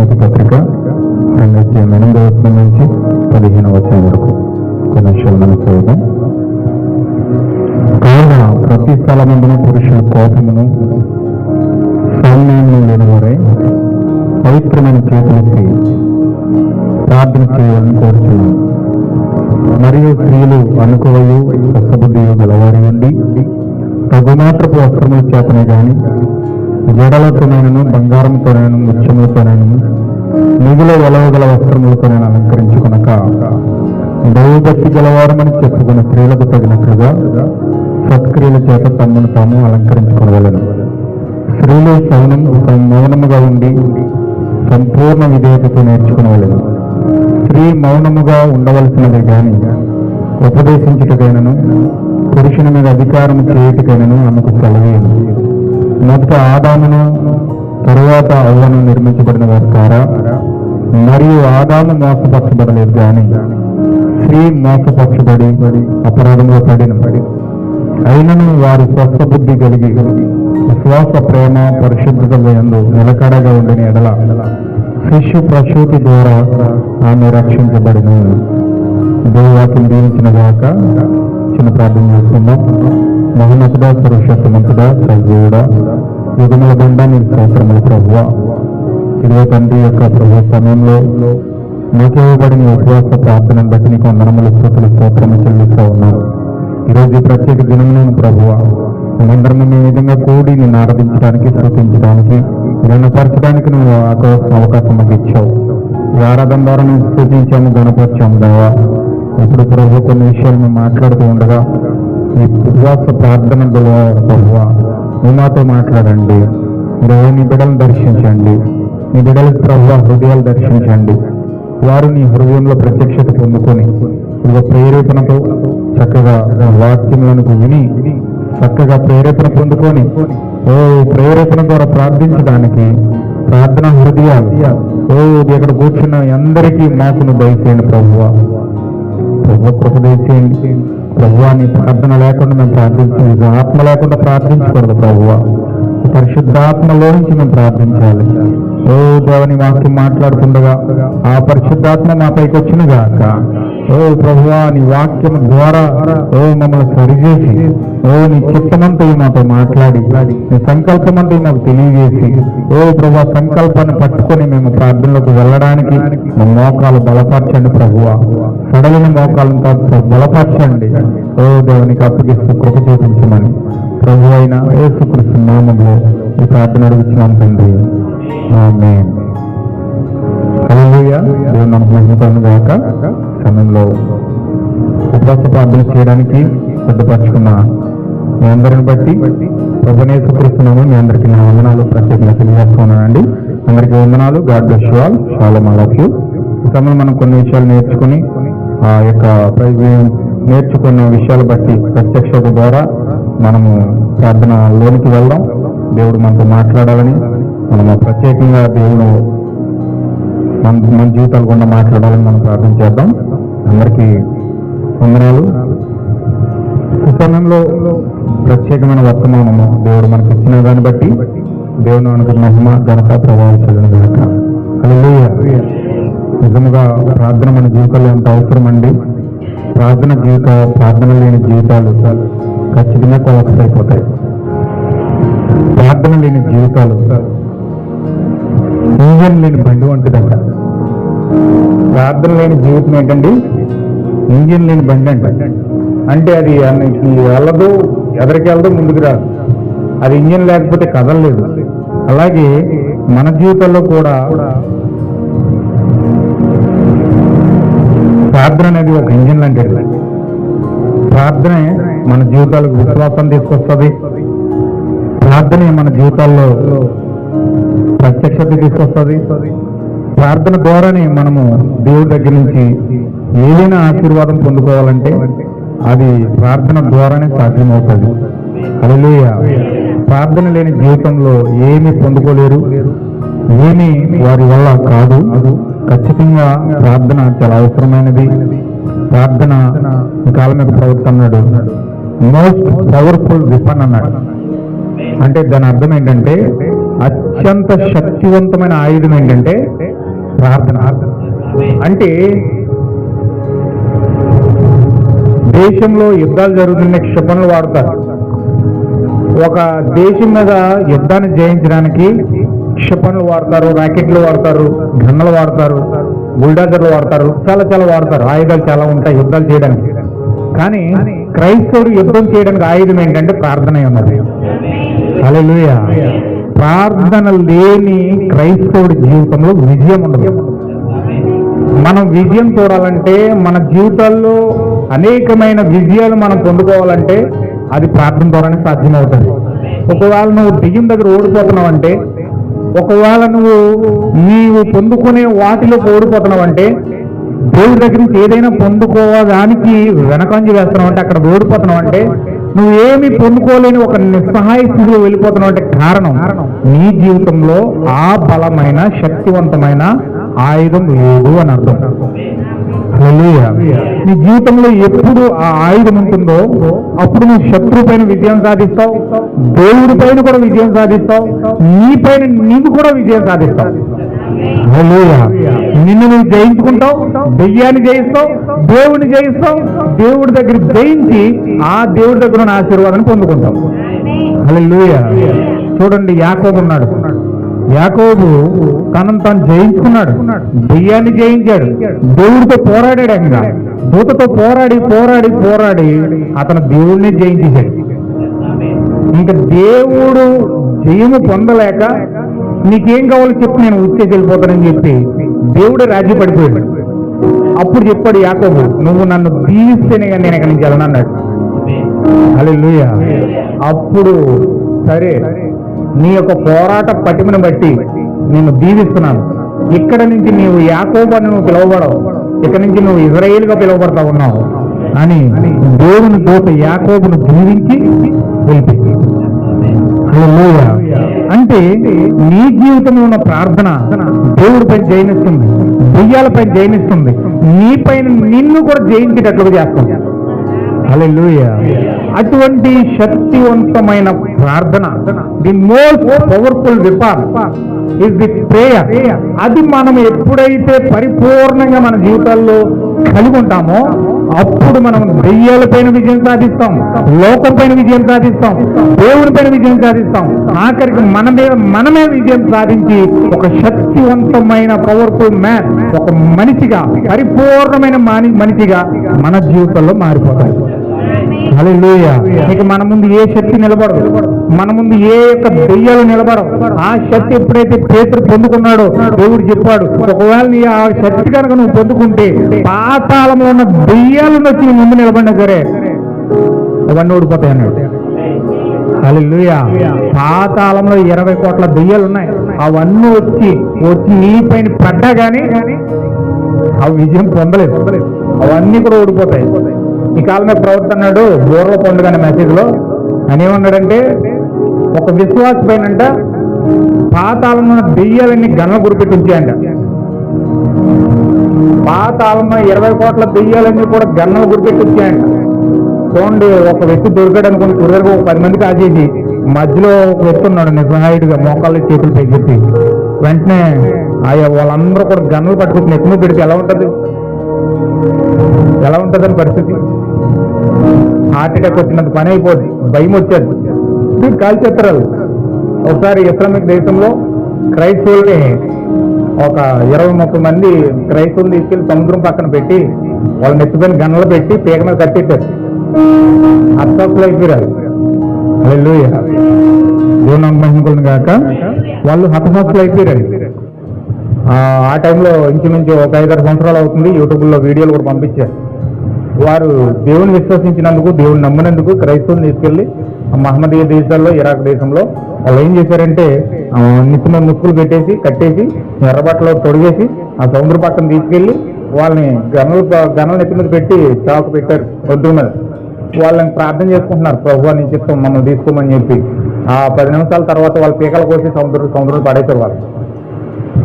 మొదటి పత్రిక 8వ వచనం నుంచి 15వ వచనం వరకు కొన్ని విషయాలు మనం చదువుతాం. కావున ప్రతి స్థలమందున పురుషుల కోపమును సౌమ్యాన్ని లేనివారై పవిత్రమైన చేతులకి ప్రార్థన చేయాలని కోరుతున్నాను. మరియు స్త్రీలు అనుకోవయు స్వస్థబుద్ధి గలవారి నుండి తగుమాత్రపు వస్త్రముల చేతనే గాని జడలతోనైనను బంగారంతోనైనా ముత్యములతోనైనా మిగుల వెలవగల వస్త్రములతోనైనా అలంకరించుకొనక దైవభక్తి గలవారమని చెప్పుకున్న స్త్రీలకు తగినట్లుగా సత్క్రియల చేత తమను తాము అలంకరించుకోగలను. స్త్రీలు మౌనముగా ఉండి సంపూర్ణ విధేయతతో నేర్చుకునవలెను. స్త్రీ మౌనముగా ఉండవలసినది గాని ఉపదేశించుటకైనను పురుషుని మీద అధికారం చేయుటకైనను ఆమెకు సెలవేయను. మొదట ఆదామును తరువాత అవ్వను నిర్మించబడిన వారు కారా? మరియు ఆదాము మోసపరచబడలేదు గాని స్త్రీ మోసపరచబడి అపరాధంలో పడి అయినను వారు స్వస్థ బుద్ధి కలిగి విశ్వాస ప్రేమ పరిశుద్ధతల యందు నిలకడగా ఉండిన ఎడల శిశు ప్రసూతి ద్వారా ఆమె రక్షించబడిన. దేవాక్యం దీవించిన గాక. చిన్న ప్రార్థన చేసుకుందాం. మహోన్నతుడా, సర్వశక్తిమంతుడా, సజీవుడా, యుగముల బండ నీ స్తోత్రములు ప్రభువా. ఇదిగో తండ్రి యొక్క ప్రభు సమయంలో మాకు ఇవ్వబడిన ఉపవాస ప్రార్థనను బట్టి నీకు వందనములు, స్తుతులు, స్తోత్రము చెల్లిస్తూ ఉన్నారు. ఈరోజు ఈ ప్రత్యేక దినంలో ప్రభువా మేమందరం ఈ విధంగా కూడి నిన్ను ఆరాధించడానికి, స్తుతించడానికి, ఘనపరచడానికి నువ్వు అవకాశం మాకు ఇచ్చావు. ఈ ఆరాధన ద్వారా మేము స్తుతించాము, గణపరిచాము దేవా. ఇప్పుడు ప్రభు కొన్ని విషయాలు మేము మాట్లాడుతూ ఉండగా ఈ ఉపవాస ప్రార్థన ప్రభువా నువ్వు మాతో మాట్లాడండి. దేవా నీ బిడ్డలను దర్శించండి. నీ బిడ్డలకు ప్రభువా హృదయాలు దర్శించండి. వారు నీ హృదయంలో ప్రత్యక్షత పొందుకొని ప్రేరేపణతో చక్కగా వాక్యములను విని చక్కగా ప్రేరేపణ పొందుకొని ప్రేరేపణ ద్వారా ప్రార్థించడానికి ప్రార్థన హృదయాలు ఇక్కడ కూర్చున్న అందరికీ మాకును దయచేయండి ప్రభువా. కృప దయచేయండి ప్రభువా. నీ ప్రార్థన లేకుండా మేము ప్రార్థించలేదు, ఆత్మ లేకుండా ప్రార్థించకూడదు ప్రభువా. పరిశుద్ధాత్మలో నుంచి మేము ప్రార్థించాలి. దేవుని వాక్యం మాట్లాడుతుండగా ఆ పరిశుద్ధాత్మ మా పైకి వచ్చిన గాక. ప్రభువా నీ వాక్యం ద్వారా మమ్మల్ని సరిచేసి నీ చిత్తమంతా మాతో మాట్లాడి నీ సంకల్పమంతా మాకు తెలియజేసి ప్రభువా సంకల్పాన్ని పట్టుకొని మేము ప్రార్థనలోకి వెళ్ళడానికి మా మోకాలు బలపరచండి ప్రభువా. సడలిన మోకాలను బలపరచండి. దేవునికి అప్పగిస్తూ కృప చూపించమని ప్రభు అయిన యేసుక్రీస్తు నామములో ఈ ప్రార్థన అడుగుతున్నాం తండ్రి. ఆమేన్. హల్లెలూయా. దేవుని నామమున మహిమ గాక. సమయంలో ఉపవాస ప్రార్థన చేయడానికి సిద్ధపరచుకున్న మీ అందరిని బట్టి ప్రభువైన యేసుక్రీస్తు నామమున మీ అందరికీ నా వందనాలు ప్రత్యేకంగా తెలియజేస్తున్నానండి. అందరికీ వందనాలు. God bless you all. Shalom. I love you. ఈ సమయం మనం కొన్ని విషయాలు నేర్చుకుని ఆ యొక్క నేర్చుకున్న విషయాలు బట్టి ప్రత్యక్షత ద్వారా మనము ప్రార్థనలోనికి వెళ్దాం. దేవుడు మనతో మాట్లాడాలని, మనము ప్రత్యేకంగా దేవుడు మన జీవితాలు గుండా మాట్లాడాలని మనం ప్రార్థన చేద్దాం. అందరికీ వందనాలు. ఈ సమయంలో ప్రత్యేకమైన వర్తమానము దేవుడు మనకి ఇచ్చిన దాన్ని బట్టి దేవుని మనకు మహిమ, ఘనత, ప్రభావం చెందిన. హల్లెలూయా. నిజముగా ప్రార్థన మన జీవితాల్లో ఎంత అవసరం అండి. ప్రార్థన లేని జీవితాలు ఖచ్చితంగా కొలాప్స్ అయిపోతాయి. ప్రార్థన లేని జీవితాలు ఇంజన్ లేని బండి వంటిదంట. ప్రార్థన లేని జీవితం ఏంటండి? ఇంజన్ లేని బండి అంటే అది వెళ్ళదు, ఎదరికి వెళ్ళదు, ముందుకు రాదు. అది ఇంజన్ లేకపోతే కదలలేదు. అలాగే మన జీవితంలో కూడా ప్రార్థన అనేది ఒక ఇంజిన్ లాంటిది. ప్రార్థనే మన జీవితాలకు విశ్వాసం తీసుకొస్తుంది. ప్రార్థనే మన జీవితాల్లో ప్రత్యక్షత తీసుకొస్తుంది. ప్రార్థన ద్వారానే మనము దేవుడి దగ్గర నుంచి ఏదైనా ఆశీర్వాదం పొందుకోవాలంటే అది ప్రార్థన ద్వారానే సాధ్యమవుతుంది. హల్లెలూయా. ప్రార్థన లేని జీవితంలో ఏమీ పొందుకోలేరు, ఏమీ వారి వల్ల కాదు. ఖచ్చితంగా ప్రార్థన చాలా అవసరమైనది. ప్రార్థన కాలం యొక్క ప్రవక్త అన్నాడు, మోస్ట్ పవర్ఫుల్ వెపన్ అన్నాడు. అంటే దాని అర్థం ఏంటంటే అత్యంత శక్తివంతమైన ఆయుధం ఏంటంటే ప్రార్థన. అంటే దేశంలో యుద్ధాలు జరుగుతున్న క్షిపణులు వాడతారు. ఒక దేశం మీద యుద్ధాన్ని జయించడానికి క్షిపణులు వాడతారు, రాకెట్లు వాడతారు, గన్నులు వాడతారు, బుల్డాజర్లు వాడతారు, చాలా చాలా వాడతారు. ఆయుధాలు చాలా ఉంటాయి యుద్ధాలు చేయడానికి. కానీ క్రైస్తవుడు యుద్ధం చేయడానికి ఆయుధం ఏంటంటే ప్రార్థన ఉన్నది. హల్లెలూయా. ప్రార్థన లేని క్రైస్తవుడి జీవితంలో విజయం ఉండదు. మనం విజయం చూడాలంటే, మన జీవితాల్లో అనేకమైన విజయాలు మనం పొందుకోవాలంటే అది ప్రార్థన ద్వారానే సాధ్యమవుతుంది. ఒకవేళ నువ్వు దెయ్యం దగ్గర ఓడిపోతున్నావు అంటే, ఒకవేళ నీవు పొందుకునే వాటిలో ఓడిపోతున్నావు అంటే, దేవుడి దగ్గర నుంచి ఏదైనా పొందుకోవడానికి వెనకంజ వేస్తున్నావు అంటే, అక్కడ ఓడిపోతున్నావు అంటే, నువ్వేమి పొందుకోలేని ఒక నిస్సహాయ స్థితిలో వెళ్ళిపోతున్నావు అంటే కారణం నీ జీవితంలో ఆ బలమైన శక్తివంతమైన ఆయుధం లేదు అని అర్థం. హల్లెలూయా. నీ జీవితంలో ఎప్పుడు ఆ ఆయుధం ఉంటుందో అప్పుడు నువ్వు శత్రువు పైన విజయం సాధిస్తావు, దేవుడి పైన కూడా విజయం సాధిస్తావు, నీ పైన నీవు కూడా విజయం సాధిస్తావు. హల్లెలూయా. నిన్ను నువ్వు జయించుకుంటావు, దెయ్యాన్ని జయిస్తావు, దేవుడిని జయిస్తావు, దేవుడి దగ్గర జయించి ఆ దేవుడి దగ్గర ఉన్న ఆశీర్వాదాన్ని పొందుకుంటావు. హల్లెలూయా. చూడండి, యాకోబు ఉన్నాడు. యాకోబు తనను తాను జయించుకున్నాడు, దెయ్యాన్ని జయించాడు, దేవుడితో పోరాడాడు. ఇంకా దూతతో పోరాడి పోరాడి పోరాడి అతను దేవుడిని జయించేశాడు. ఇంకా దేవుడు జయము పొందలేక నీకేం కావాలో చెప్పు, నేను ఉచ్చేసి వెళ్ళిపోతానని చెప్పి దేవుడే రాజీ పడిపోయాడు. అప్పుడు చెప్పాడు యాకోబు, నువ్వు నన్ను దీవిస్తేనే కానీ నేను ఎక్కడి నుంచి వెళ్ళనన్నాడు. హల్లెలూయా. అప్పుడు సరే, నీ యొక్క పోరాట పటిమను బట్టి నేను దీవిస్తున్నాను, ఇక్కడ నుంచి నీవు యాకోబు అని నువ్వు పిలువబడవు, ఇక్కడ నుంచి నువ్వు ఇజ్రాయేలుగా పిలువబడతా ఉన్నావు అని దేవుని దూత యాకోబును దీవించి వెళ్ళిపోయింది. హల్లెలూయా. అంటే నీ జీవితంలో ఉన్న ప్రార్థన దేవుడిపై జయనిస్తుంది, దెయ్యాలపై జయనిస్తుంది, నీ పైన నిన్ను కూడా జయించేటట్లుగా చేస్తుంది. హల్లెలూయా. అటువంటి శక్తివంతమైన ప్రార్థన, the most powerful weapon is the prayer. అది మనం ఎప్పుడైతే పరిపూర్ణంగా మన జీవితాల్లో కలిగి ఉంటామో అప్పుడు మనం దెయ్యాల పైన విజయం సాధిస్తాం, లోకం పైన విజయం సాధిస్తాం, దేవుడి పైన విజయం సాధిస్తాం, ఆఖరికి మనమే విజయం సాధించి ఒక శక్తివంతమైన పవర్ఫుల్ మ్యాన్, ఒక మనిషిగా, పరిపూర్ణమైన మనిషిగా మన జీవితంలో మారిపోతాయి. హల్లెలూయా. ఇక మన ముందు ఏ శక్తి నిలబడదు, మన ముందు ఏ యొక్క దెయ్యాలు నిలబడవు. ఆ శక్తి ఎప్పుడైతే పేతురు పొందుకున్నాడో దేవుడు చెప్పాడు, ఒకవేళ నీ ఆ శక్తి కనుక నువ్వు పొందుకుంటే పాతాళంలో ఉన్న దెయ్యాలను వచ్చి నీ ముందు నిలబడినా సరే అవన్నీ ఓడిపోతాయి అన్నాడు. హల్లెలూయా. పాతాళంలో 20 కోట్ల దెయ్యాలు ఉన్నాయి, అవన్నీ వచ్చి నీ పైన పడ్డా కానీ అవి విజయం పొందలేదు, అవన్నీ కూడా ఓడిపోతాయి. ఈ కాలమే ప్రవర్తన్నాడు బోర్ల పండుగ అనే మెసేజ్ లో అని ఏమన్నాడంటే, ఒక విశ్వాస పైనంట పాతాళంలో దెయ్యాలన్నీ గన్నలు గురిపెట్టి ఉంచాయంట. పాతాళంలో 20 కోట్ల దెయ్యాలన్నీ కూడా గన్నలు గురిపెట్టి వచ్చాయంట. చూడండి, ఒక వ్యక్తి దొరికాడు అనుకుని కుర్రగా ఒక 10 మంది కాచేసి మధ్యలో ఒక వ్యక్తి ఉన్నాడు నిస్సహాయుడిగా, మోకాళ్ళు చేతులు పైకెత్తి. వెంటనే వాళ్ళందరూ కూడా గన్నలు పట్టుకుని ఎక్కువ పెడితే ఎలా ఉంటుందని పరిస్థితి? హార్ట్ అటాక్ వచ్చినంత పని అయిపోద్ది, భయం వచ్చేది, కాల్చేస్తారు. ఒకసారి ఇస్లామిక్ దేశంలో క్రైస్తవుల్ని ఒక 20-30 మంది క్రైస్తవులు తీసుకెళ్లి సముద్రం పక్కన పెట్టి వాళ్ళ నెత్తిపైన గన్నలు పెట్టి పీక మీద కట్టేశారు. అస్సలు అయిపోయారు. హల్లెలూయా. దేవుని మహిమకులను గాక. వాళ్ళు హతసాక్షులు అయిపోయారు. ఆ టైంలో ఇంచుమించు ఒక 5-6 సంవత్సరాలు అవుతుంది. యూట్యూబ్లో వీడియోలు కూడా పంపించారు. వారు దేవుని విశ్వసించినందుకు, దేవుని నమ్మినందుకు క్రైస్తవుని తీసుకెళ్లి మహమ్మదీయ దేశాల్లో, ఇరాక్ దేశంలో వాళ్ళు ఏం చేశారంటే నిత్యమ ముక్కులు కట్టేసి ఎర్రబట్టలో తొడిగేసి ఆ సముద్ర పక్కన తీసుకెళ్లి వాళ్ళని గన్నల నెత్తి మీద పెట్టి చాకు పెట్టారు ఒడ్డు మీద. వాళ్ళని ప్రార్థన చేసుకుంటున్నారు, ప్రభువా నీ చిత్తం మమ్మల్ని తీసుకోమని చెప్పి. ఆ 10 నిమిషాల తర్వాత వాళ్ళ పీకల కోసి సముద్రంలో పడేశారు వాళ్ళు.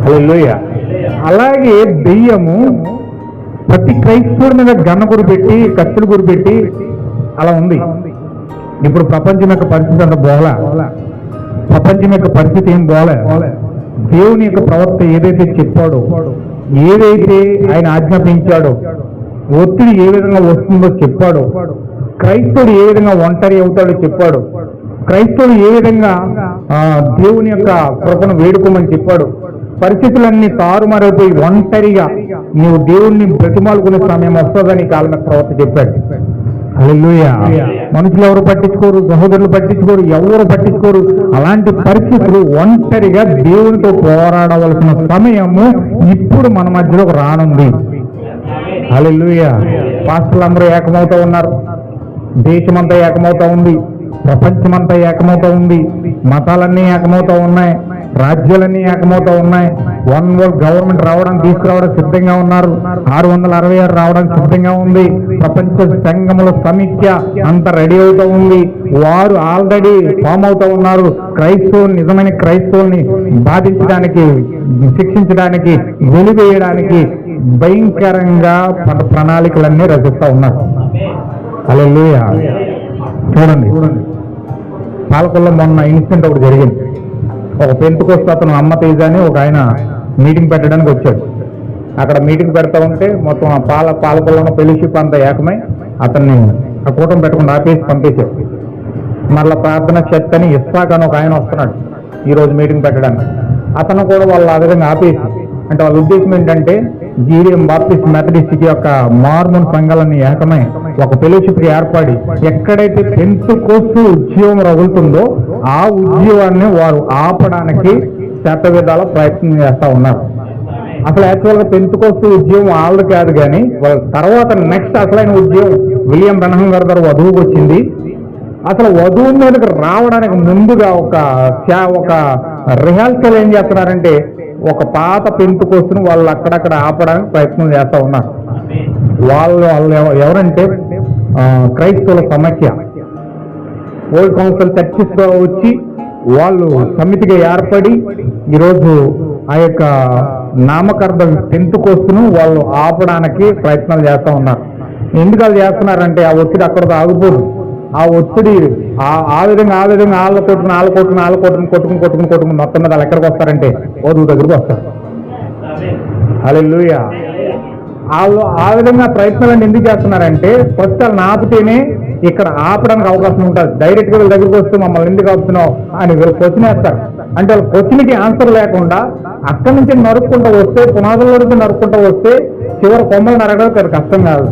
హల్లెలూయా. అలాగే దెయ్యము ప్రతి క్రైస్తవుడి మీద గన్న గురిపెట్టి, కత్తులు గురిపెట్టి అలా ఉంది. ఇప్పుడు ప్రపంచం యొక్క పరిస్థితి అంత బోలా, ప్రపంచం యొక్క పరిస్థితి ఏం బోలే. దేవుని యొక్క ప్రవక్త ఏదైతే చెప్పాడో ఏదైతే ఆయన ఆజ్ఞాపించాడో, ఒత్తిడి ఏ విధంగా వస్తుందో చెప్పాడో, క్రైస్తవుడు ఏ విధంగా ఒంటరి అవుతాడో చెప్పాడు, క్రైస్తవుడు ఏ విధంగా దేవుని యొక్క కృపను వేడుకోమని చెప్పాడు, పరిస్థితులన్నీ తారుమారైపోయి ఒంటరిగా నీవు దేవుణ్ణి బ్రతిమాలుకునే సమయం వస్తుందని కాలన ప్రవక్త చెప్పాడు. హల్లెలూయా. మనుషులు ఎవరు పట్టించుకోరు, సహోదరులు పట్టించుకోరు, ఎవరు పట్టించుకోరు. అలాంటి పరిస్థితులు ఒంటరిగా దేవునితో పోరాడవలసిన సమయము ఇప్పుడు మన మధ్యలోకి రానుంది. హల్లెలూయా. పాస్టర్లందరూ ఏకమవుతూ ఉన్నారు, దేశమంతా ఏకమవుతా ఉంది, ప్రపంచమంతా ఏకమవుతూ ఉంది, మతాలన్నీ ఏకమవుతూ ఉన్నాయి, రాజ్యాలన్నీ ఏకమవుతూ ఉన్నాయి. వన్ వరల్డ్ గవర్నమెంట్ తీసుకురావడం సిద్ధంగా ఉన్నారు. 666 రావడానికి సిద్ధంగా ఉంది. ప్రపంచ సంఘముల సమిఖ్య అంత రెడీ అవుతూ ఉంది. వారు ఆల్రెడీ ఫామ్ అవుతూ ఉన్నారు. నిజమైన క్రైస్తవుల్ని బాధించడానికి, శిక్షించడానికి, వెలివేయడానికి భయంకరంగా ప్రణాళికలన్నీ రచిస్తూ ఉన్నారు. హల్లెలూయా. చూడండి, పాలకొల్లో మొన్న ఇన్సిడెంట్ ఒకటి జరిగింది. ఒక పెంతుకొస్తే అతను అమ్మ తేజ అని ఒక ఆయన మీటింగ్ పెట్టడానికి వచ్చాడు. అక్కడ మీటింగ్ పెడతా ఉంటే మొత్తం పాలకొల్లలో ఫెలోషిప్ అంతా ఏకమై అతన్ని ఆ కూటమి పెట్టకుండా ఆపేసి పంపేశాడు. మళ్ళీ ప్రార్థన శక్తి అని ఇస్సాక్ అని ఒక ఆయన వస్తున్నాడు ఈరోజు మీటింగ్ పెట్టడానికి. అతను కూడా వాళ్ళు ఆ విధంగా ఆపేసి, అంటే వాళ్ళ ఉద్దేశం ఏంటంటే జీడిఎం బాప్టిస్ట్ మెథడిస్ట్ యొక్క మార్మన్ సంఘాలన్నీ ఏకమై ఒక ఫెలోషిప్ ఏర్పడి ఎక్కడైతే పెంతుకోస్తు ఉద్యోగం రగులుతుందో ఆ ఉద్యోగాన్ని వారు ఆపడానికి శతవిధాల ప్రయత్నం చేస్తూ ఉన్నారు. అసలు యాక్చువల్గా పెంతుకోస్తు ఉద్యోగం వాళ్ళది కాదు, కానీ వాళ్ళ తర్వాత నెక్స్ట్ అసలైన ఉద్యోగం విలియం బ్రహ్మం గారు వధువుకు వచ్చింది. అసలు వధువు మీదకి రావడానికి ముందుగా ఒక రిహార్సల్ ఏం చేస్తున్నారంటే ఒక పాత పెంతుకోస్తుని వాళ్ళు అక్కడక్కడ ఆపడానికి ప్రయత్నం చేస్తూ ఉన్నారు. వాళ్ళు ఎవరంటే క్రైస్తవుల సమైక్య ఓల్డ్ కౌన్సిల్ చర్చిస్ వచ్చి వాళ్ళు సమితిగా ఏర్పడి ఈరోజు ఆ యొక్క నామకర్త పెంతుకోస్తును వాళ్ళు ఆపడానికి ప్రయత్నాలు చేస్తూ ఉన్నారు. ఎందుకు వాళ్ళు చేస్తున్నారంటే ఆ ఒత్తిడి అక్కడితో ఆగిపోదు. ఆ ఒత్తిడి ఆ విధంగా ఆళ్ళ కొట్టుకుని మొత్తం మీద వాళ్ళు ఎక్కడికి వస్తారంటే వధువు దగ్గరికి వస్తారు. హల్లెలూయా. వాళ్ళు ఆ విధంగా ప్రయత్నాలను ఎందుకు చేస్తున్నారంటే ఫస్ట్ వాళ్ళని ఆపితేనే ఇక్కడ ఆపడానికి అవకాశం ఉంటుంది. డైరెక్ట్గా వీళ్ళ దగ్గరికి వస్తే మమ్మల్ని ఎందుకు ఆపుతున్నావు అని వీళ్ళు క్వశ్చన్ వేస్తారు. అంటే వాళ్ళ క్వశ్చన్కి ఆన్సర్ లేకుండా అక్కడి నుంచి నరుక్కుంటూ వస్తే, పునాదుల వరకు నరుక్కుంటూ వస్తే చివరి కొమ్మలు నరగడం పెద్ద కష్టం కాదు.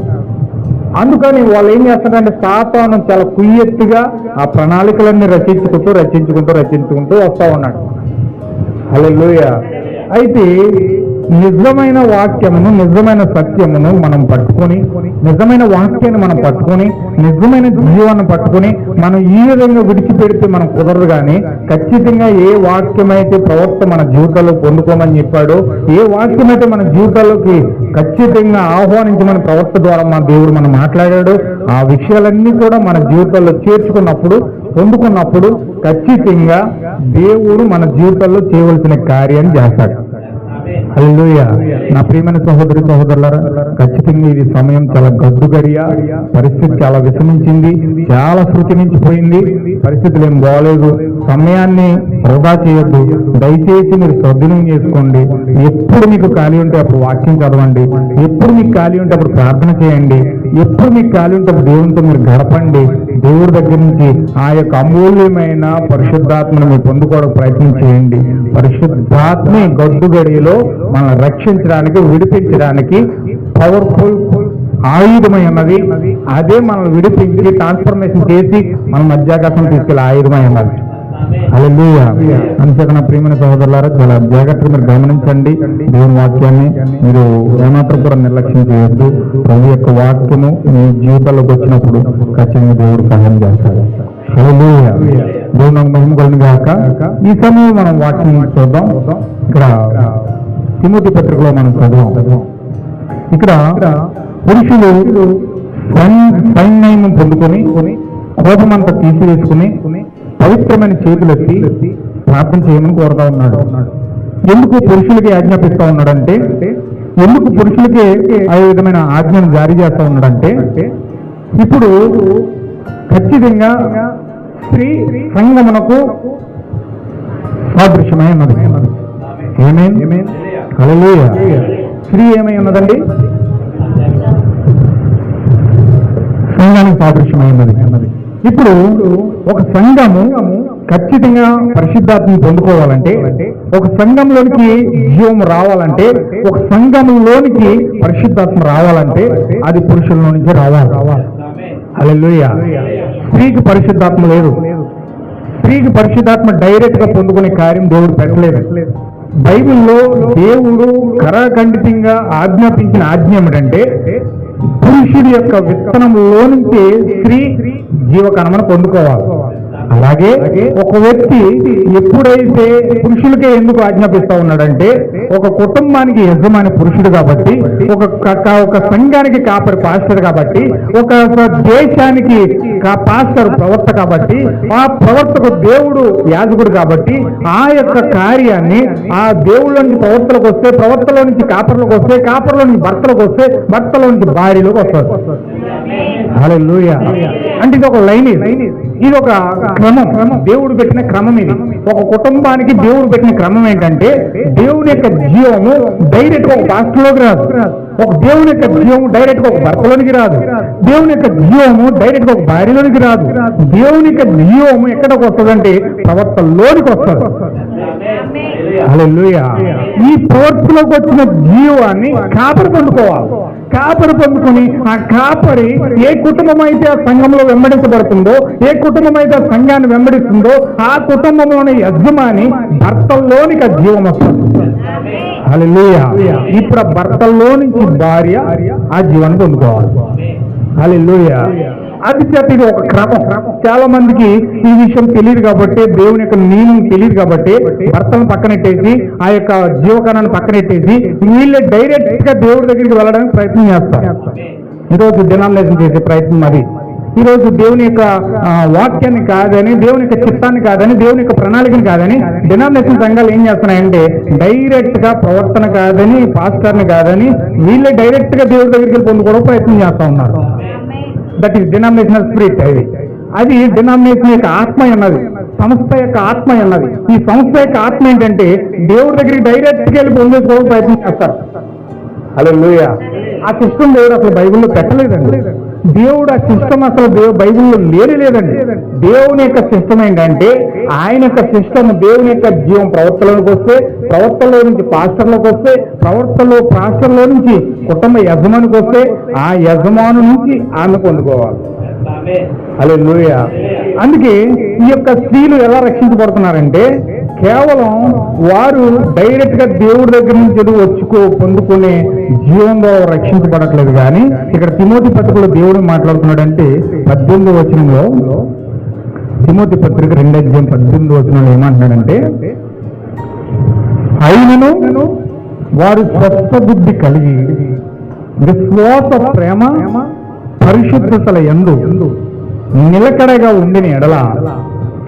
అందుకని వాళ్ళు ఏం చేస్తారంటే సాతాను చాలా కుయ్యెత్తుగా ఆ ప్రణాళికలన్నీ రచించుకుంటూ వస్తూ ఉన్నాడు. హల్లెలూయా. అయితే నిజమైన వాక్యమును, నిజమైన సత్యమును మనం పట్టుకొని, నిజమైన వాక్యాన్ని మనం పట్టుకొని, నిజమైన జీవాన్ని పట్టుకొని మనం ఈ విధంగా విడిచిపెడితే మనం కుదరదు. కానీ ఖచ్చితంగా ఏ వాక్యమైతే ప్రవక్త మన జీవితాల్లో పొందుకోమని చెప్పాడో, ఏ వాక్యమైతే మన జీవితాల్లోకి ఖచ్చితంగా ఆహ్వానించమని ప్రవక్త ద్వారా మన దేవుడు మనం మాట్లాడాడు, ఆ విషయాలన్నీ కూడా మన జీవితాల్లో చేర్చుకున్నప్పుడు, పొందుకున్నప్పుడు ఖచ్చితంగా దేవుడు మన జీవితాల్లో చేయవలసిన కార్యాన్ని చేస్తాడు. హల్లెలూయా. నా ప్రియమైన సహోదరులారా, ఖచ్చితంగా ఇది సమయం చాలా గడ్డు గడియ, పరిస్థితి చాలా విషమించింది, చాలా శృతి మించిపోయింది, పరిస్థితులు ఏం బాగలేదు. సమయాన్ని వృధా చేయొద్దు. దయచేసి మీరు సద్వినియోగం చేసుకోండి. ఎప్పుడు మీకు ఖాళీ ఉంటే అప్పుడు వాక్యం చదవండి, ఎప్పుడు మీకు ఖాళీ ఉంటే అప్పుడు ప్రార్థన చేయండి, ఎప్పుడు మీకు ఖాళీ ఉంటే అప్పుడు దేవునితో మీరు గడపండి. దేవుడి దగ్గర నుంచి ఆ యొక్క అమూల్యమైన పరిశుద్ధాత్మను మీరు పొందుకోవడానికి ప్రయత్నం చేయండి. పరిశుద్ధాత్మ గడ్డు గడియలో మనల్ని రక్షించడానికి, విడిపించడానికి పవర్ఫుల్ ఆయుధమై ఉన్నది. అదే మనల్ని విడిపించి ట్రాన్స్ఫర్మేషన్ చేసి మన మధ్యాకాశం తీసుకెళ్లే ఆయుధమై ఉన్నది. హల్లెలూయా. అందుచేత నా ప్రియమైన సహోదరులారా, చాలా జాగ్రత్తగా మీరు గమనించండి. దేవుని వాక్యాన్ని మీరు ఏమాత్రం కూడా నిర్లక్ష్యం చేయొద్దు. ప్రభు యొక్క వాక్యము మీ జీవితాల్లోకి వచ్చినప్పుడు ఖచ్చితంగా దేవుడు సహాయం చేస్తాడు. హల్లెలూయా. దేవుడు నాకు మహిమ కలుగును గాక. ఈ సమయంలో మనం వాక్యం చూద్దాం. ఇక్కడ తిమోతి పత్రికలో మనం చదువు. ఇక్కడ పురుషులు సైన్యం పొందుకొని కోపమంతా తీసివేసుకుని పవిత్రమైన చేతులెత్తి ప్రార్థన చేయమని కోరుతా ఉన్నాడు. ఎందుకు పురుషులకి ఆజ్ఞాపిస్తా ఉన్నాడంటే, ఎందుకు పురుషులకి ఆ విధమైన ఆజ్ఞను జారీ చేస్తా ఉన్నాడంటే, ఇప్పుడు ఖచ్చితంగా స్త్రీ సంగమునకు సాదృశ్యమై ఉన్నది. హల్లెలూయా. స్త్రీ ఏమై ఉన్నదండి? సంఘానికి సాదృశ్యమై ఉన్నది. ఇప్పుడు ఒక సంఘము ఖచ్చితంగా పరిశుద్ధాత్మను పొందుకోవాలంటే, ఒక సంఘంలోనికి జీవం రావాలంటే, ఒక సంఘంలోనికి పరిశుద్ధాత్మ రావాలంటే అది పురుషుల నుంచి రావాలి. హల్లెలూయా. స్త్రీకి పరిశుద్ధాత్మ లేదు. స్త్రీకి పరిశుద్ధాత్మ డైరెక్ట్ గా పొందుకునే కార్యం దేవుడు పెట్టలేదు. బైబిల్లో దేవుడు కరాఖండితంగా ఆజ్ఞాపించిన ఆజ్ఞ ఏమిటంటే, పురుషుడి యొక్క విత్తనంలో నుంచి స్త్రీ జీవకణమను పొందుకోవాలి. అలాగే ఒక వ్యక్తి ఎప్పుడైతే పురుషులకే ఎందుకు ఆజ్ఞాపిస్తా ఉన్నాడంటే, ఒక కుటుంబానికి యజమాని పురుషుడు కాబట్టి, ఒక సంఘానికి కాపరి పాస్టర్ కాబట్టి, ఒక దేశానికి పాస్టర్ ప్రవక్త కాబట్టి, ఆ ప్రవక్తకు దేవుడు యాజకుడు కాబట్టి, ఆ యొక్క కార్యాన్ని ఆ దేవుళ్ళ నుంచి ప్రవక్తలకు వస్తే, ప్రవక్తలో నుంచి కాపర్లకు వస్తే, కాపర్లో నుంచి భర్తలకు వస్తే, భర్తలో నుంచి భార్యలోకి వస్తారు. హల్లెలూయా. అంటే ఇది ఒక లైన్, ఇది ఒక క్రమం, దేవుడు పెట్టిన క్రమం. ఇది ఒక కుటుంబానికి దేవుడు పెట్టిన క్రమం ఏంటంటే, దేవుని యొక్క జీవము డైరెక్ట్ గా ఒక పాస్టర్లోకి రాదు, ఒక దేవుని యొక్క జీవము డైరెక్ట్ గా ఒక భర్తలోనికి రాదు, దేవుని యొక్క జీవము డైరెక్ట్ గా ఒక భార్యలోనికి రాదు. దేవుని యొక్క జీవము ఎక్కడికి వస్తుందంటే ప్రవర్తనలోనికి వస్తుంది. హల్లెలూయా. ఈ ప్రవర్తనలోకి వచ్చిన జీవాన్ని కాపరి పొందుకోవాలి. కాపరి పొందుకొని ఆ కాపరి ఏ కుటుంబం అయితే ఆ సంఘంలో వెంబడించబడుతుందో, ఏ కుటుంబం అయితే ఆ సంఘాన్ని వెంబడిస్తుందో, ఆ కుటుంబంలోని యజమాని భర్తల్లోనికి ఆ జీవం వస్తుంది. హల్లెలూయా. ఇప్పుడు ఆ భర్తల్లో నుంచి భార్య ఆ జీవాన్ని పొందుకోవాలి. హల్లెలూయా. అది చేత ఇది ఒక క్రమం. చాలా మందికి ఈ విషయం తెలియదు కాబట్టి, దేవుని యొక్క నియమం తెలియదు కాబట్టి భర్తలను పక్కనెట్టేసి, ఆ యొక్క జీవకణాన్ని పక్కనెట్టేసి వీళ్ళే డైరెక్ట్ గా దేవుడి దగ్గరికి వెళ్ళడానికి ప్రయత్నం చేస్తారు. ఈరోజు డినామినేషన్ చేసే ప్రయత్నం అది. ఈరోజు దేవుని యొక్క వాక్యాన్ని కాదని, దేవుని యొక్క చిత్తాన్ని కాదని, దేవుని యొక్క ప్రణాళికని కాదని డినామినేషన్ సంఘాలు ఏం చేస్తున్నాయంటే, డైరెక్ట్ గా ప్రవర్తన కాదని, పాస్టర్ని కాదని వీళ్ళే డైరెక్ట్ గా దేవుడి దగ్గరికి పొందుకోవడం ప్రయత్నం చేస్తా ఉన్నారు. That is denominational spirit. అది డినామినేషన్ యొక్క ఆత్మ అన్నది, సంస్థ యొక్క ఆత్మ అన్నది. ఈ సంస్థ యొక్క ఆత్మ ఏంటంటే, దేవుడి దగ్గరికి డైరెక్ట్ గా వెళ్ళి పొందేసుకోవడం ప్రయత్నం చేస్తారు. హల్లెలూయా. ఆ సిస్టమ్ దేవుడు అసలు బైబిల్లో పెట్టలేదండి. దేవుడు ఆ సిస్టమ్ అసలు బైబిల్లో లేదండి. దేవుని యొక్క సిస్టమ్ ఏంటంటే, ఆయన యొక్క సిస్టమ్ దేవుని యొక్క జీవం ప్రవర్తనలోకి వస్తే, ప్రవర్తనలో నుంచి పాస్టర్లోకి వస్తే, ప్రవర్తనలో పాస్టర్లో నుంచి కుటుంబ యజమానికి వస్తే, ఆ యజమాను నుంచి ఆమె పొందుకోవాలి. హల్లెలూయా. అందుకే ఈ యొక్క స్త్రీలు ఎలా రక్షించబడుతున్నారంటే, కేవలం వారు డైరెక్ట్ గా దేవుడి దగ్గర నుంచి పొందుకునే జీవంలో రక్షించబడట్లేదు. కానీ ఇక్కడ తిమోతి పత్రికలో దేవుడు మాట్లాడుతున్నాడంటే 18వ వచనంలో, తిమోతి పత్రిక 2:18 వచనంలో ఏమంటున్నాడంటే, అయినను వారు స్వస్థ బుద్ధి కలిగి విశ్వాస ప్రేమ పరిశుద్ధతల యందు నిలకడగా ఉండిన ఎడల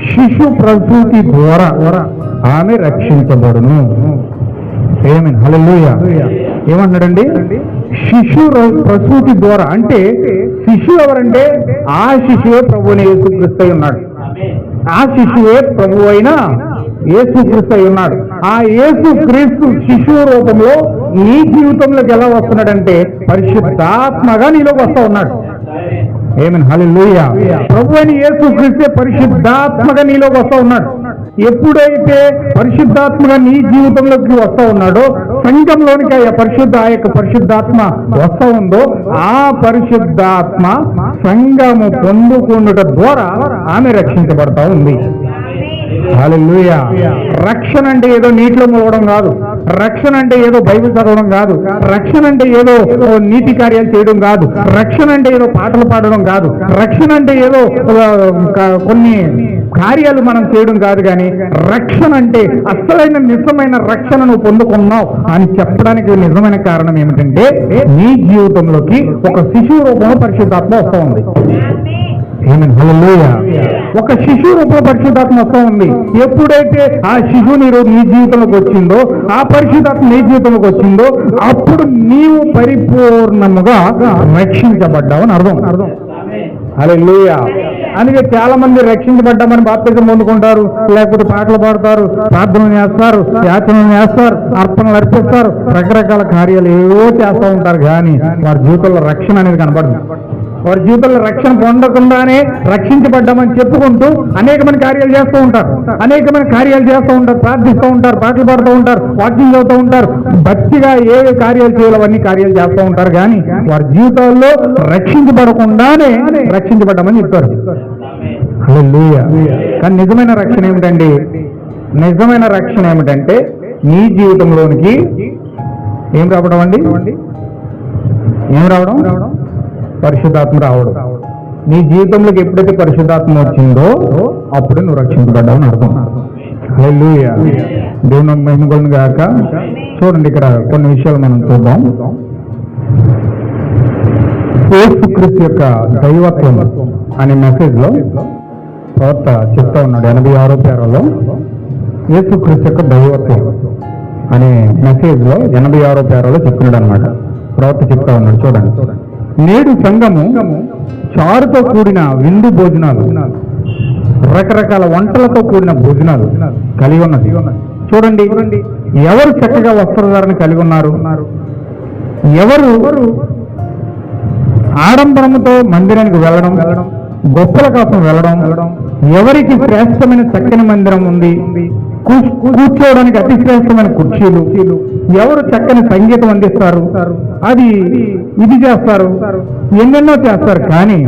శిశు ప్రసూతి ద్వారా ఆమె రక్షించబడును. ఆమేన్. హల్లెలూయా. ఏమన్నాడండి? శిశు ప్రసూతి ద్వారా. అంటే శిశువు ఎవరంటే, ఆ శిశువే ప్రభువైన యేసుక్రీస్తు అయి ఉన్నాడు. ఆ శిశువే ప్రభు అయిన యేసుక్రీస్తు అయి ఉన్నాడు. ఆ యేసుక్రీస్తు శిశువు రూపంలో నీ జీవితంలోకి ఎలా వస్తున్నాడంటే, పరిశుద్ధాత్మగా నీలోకి వస్తా ఉన్నాడు. ఆమేన్. హల్లెలూయా. ప్రభువైన యేసుక్రీస్తే పరిశుద్ధాత్మగా నీలోకి వస్తా ఉన్నాడు. ఎప్పుడైతే పరిశుద్ధాత్మగా నీ జీవితంలోకి వస్తా ఉన్నాడో, సంఘంలోనికి ఆ యొక్క పరిశుద్ధాత్మ వస్తా ఉందో, ఆ పరిశుద్ధాత్మ సంఘము పొందుకున్నట ద్వారా ఆమె రక్షించబడతా ఉంది. హల్లెలూయా. రక్షణ అంటే ఏదో నీటిలో ములగడం కాదు. రక్షణ అంటే ఏదో బైబిల్ చదవడం కాదు. రక్షణ అంటే ఏదో నీతి కార్యాలు చేయడం కాదు. రక్షణ అంటే ఏదో పాటలు పాడడం కాదు. రక్షణ అంటే ఏదో కొన్ని కార్యాలు మనం చేయడం కాదు. కానీ రక్షణ అంటే అసలైన నిజమైన రక్షణ నువ్వు పొందుకున్నావు అని చెప్పడానికి నిజమైన కారణం ఏమిటంటే, నీ జీవితంలోకి ఒక శిశువు రూపంలో పరిశుద్ధాత్మ వస్తూ ఉంది. ఆమేన్. హల్లెలూయా. ఒక శిశువు రూపంలో పరిశుద్ధాత్మ వస్తూ ఉంది. ఎప్పుడైతే ఆ శిశువు నీ జీవితంలోకి వచ్చిందో, ఆ పరిశుద్ధాత్మ నీ జీవితంలోకి వచ్చిందో, అప్పుడు నీవు పరిపూర్ణముగా రక్షించబడ్డావని అర్థం. హల్లెలూయా. అందుకే చాలా మంది రక్షించబడ్డామని బాప్తిజం పొందుకుంటారు, లేకపోతే పాటలు పాడతారు, ప్రార్థనలు చేస్తారు, యాచనలు చేస్తారు, అర్పణలు అర్పిస్తారు, రకరకాల కార్యాలు ఏవో చేస్తూ ఉంటారు. కానీ వారి జీవితంలో రక్షణ అనేది కనబడదు. వారి జీవితంలో రక్షణ పొందకుండానే రక్షించబడ్డామని చెప్పుకుంటూ అనేకమైన కార్యాలు చేస్తూ ఉంటారు, ప్రార్థిస్తూ ఉంటారు, పాటలు పాడుతూ ఉంటారు, వాకింగ్ చదువుతూ ఉంటారు, భక్తిగా ఏ కార్యాలు చేయాలో అవన్నీ కార్యాలు చేస్తూ ఉంటారు. కానీ వారి జీవితాల్లో రక్షించబడకుండానే రక్షించబడ్డామని చెప్తారు. హల్లెలూయా. కానీ నిజమైన రక్షణ ఏమిటండి? నిజమైన రక్షణ ఏమిటంటే నీ జీవితంలోనికి ఏం రావడం అండి? ఏం రావడం? పరిశుద్ధాత్మ రావడం. నీ జీవితంలోకి ఎప్పుడైతే పరిశుద్ధాత్మ వచ్చిందో అప్పుడే నువ్వు రక్షించబడ్డావని అర్థం. హల్లెలూయా. దేవుని మహిమగలను గాక. చూడండి, ఇక్కడ కొన్ని విషయాలు మనం చూద్దాం. యేసుక్రీస్తు యొక్క దైవత్వం అనే మెసేజ్ లో ప్రవక్త చెప్తా ఉన్నాడు. 86వ పేరాలో యేసుక్రీస్తు యొక్క దైవత్వం అనే మెసేజ్ లో 86వ పేరాలో చెప్తున్నాడు అనమాట. ప్రవక్త చెప్తా ఉన్నాడు. చూడండి, నేడు సంఘము చారుతో కూడిన విందు భోజనాలు, రకరకాల వంటలతో కూడిన భోజనాలు కలిగి ఉన్నది. చూడండి, ఎవరు చక్కగా వస్త్రధారణ కలిగి ఉన్నారు, ఎవరు ఆడంబరముతో మందిరానికి వెళ్ళడం, గొప్పల కోసం వెళ్ళడం, ఎవరికి శ్రేష్టమైన చక్కని మందిరం ఉంది, కూర్చోవడానికి అతి శ్రేష్టమైన కుర్చీలు, ఎవరు చక్కని సంగీతం అందిస్తారు, అది ఇది చేస్తారు, ఎన్నెన్నో చేస్తారు. కానీ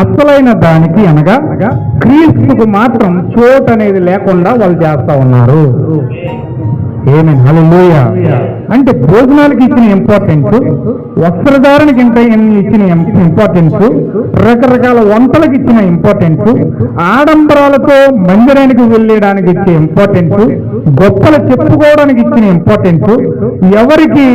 అసలైన దానికి అనగా క్రీస్తుకు మాత్రం చోటు అనేది లేకుండా వాళ్ళు చేస్తా ఉన్నారు. ఆమేన్. హల్లెలూయా. అంటే భోజనానికి ఇచ్చిన ఇంపార్టెన్స్, వస్త్రధారణకి ఇచ్చిన ఇంపార్టెన్స్, రకరకాల వంటలకు ఇచ్చిన ఇంపార్టెన్స్, ఆడంబరాలతో మందిరానికి వెళ్ళడానికి ఇచ్చే ఇంపార్టెన్స్, గొప్పలు చెప్పుకోవడానికి ఇచ్చిన ఇంపార్టెన్స్, ఎవరికి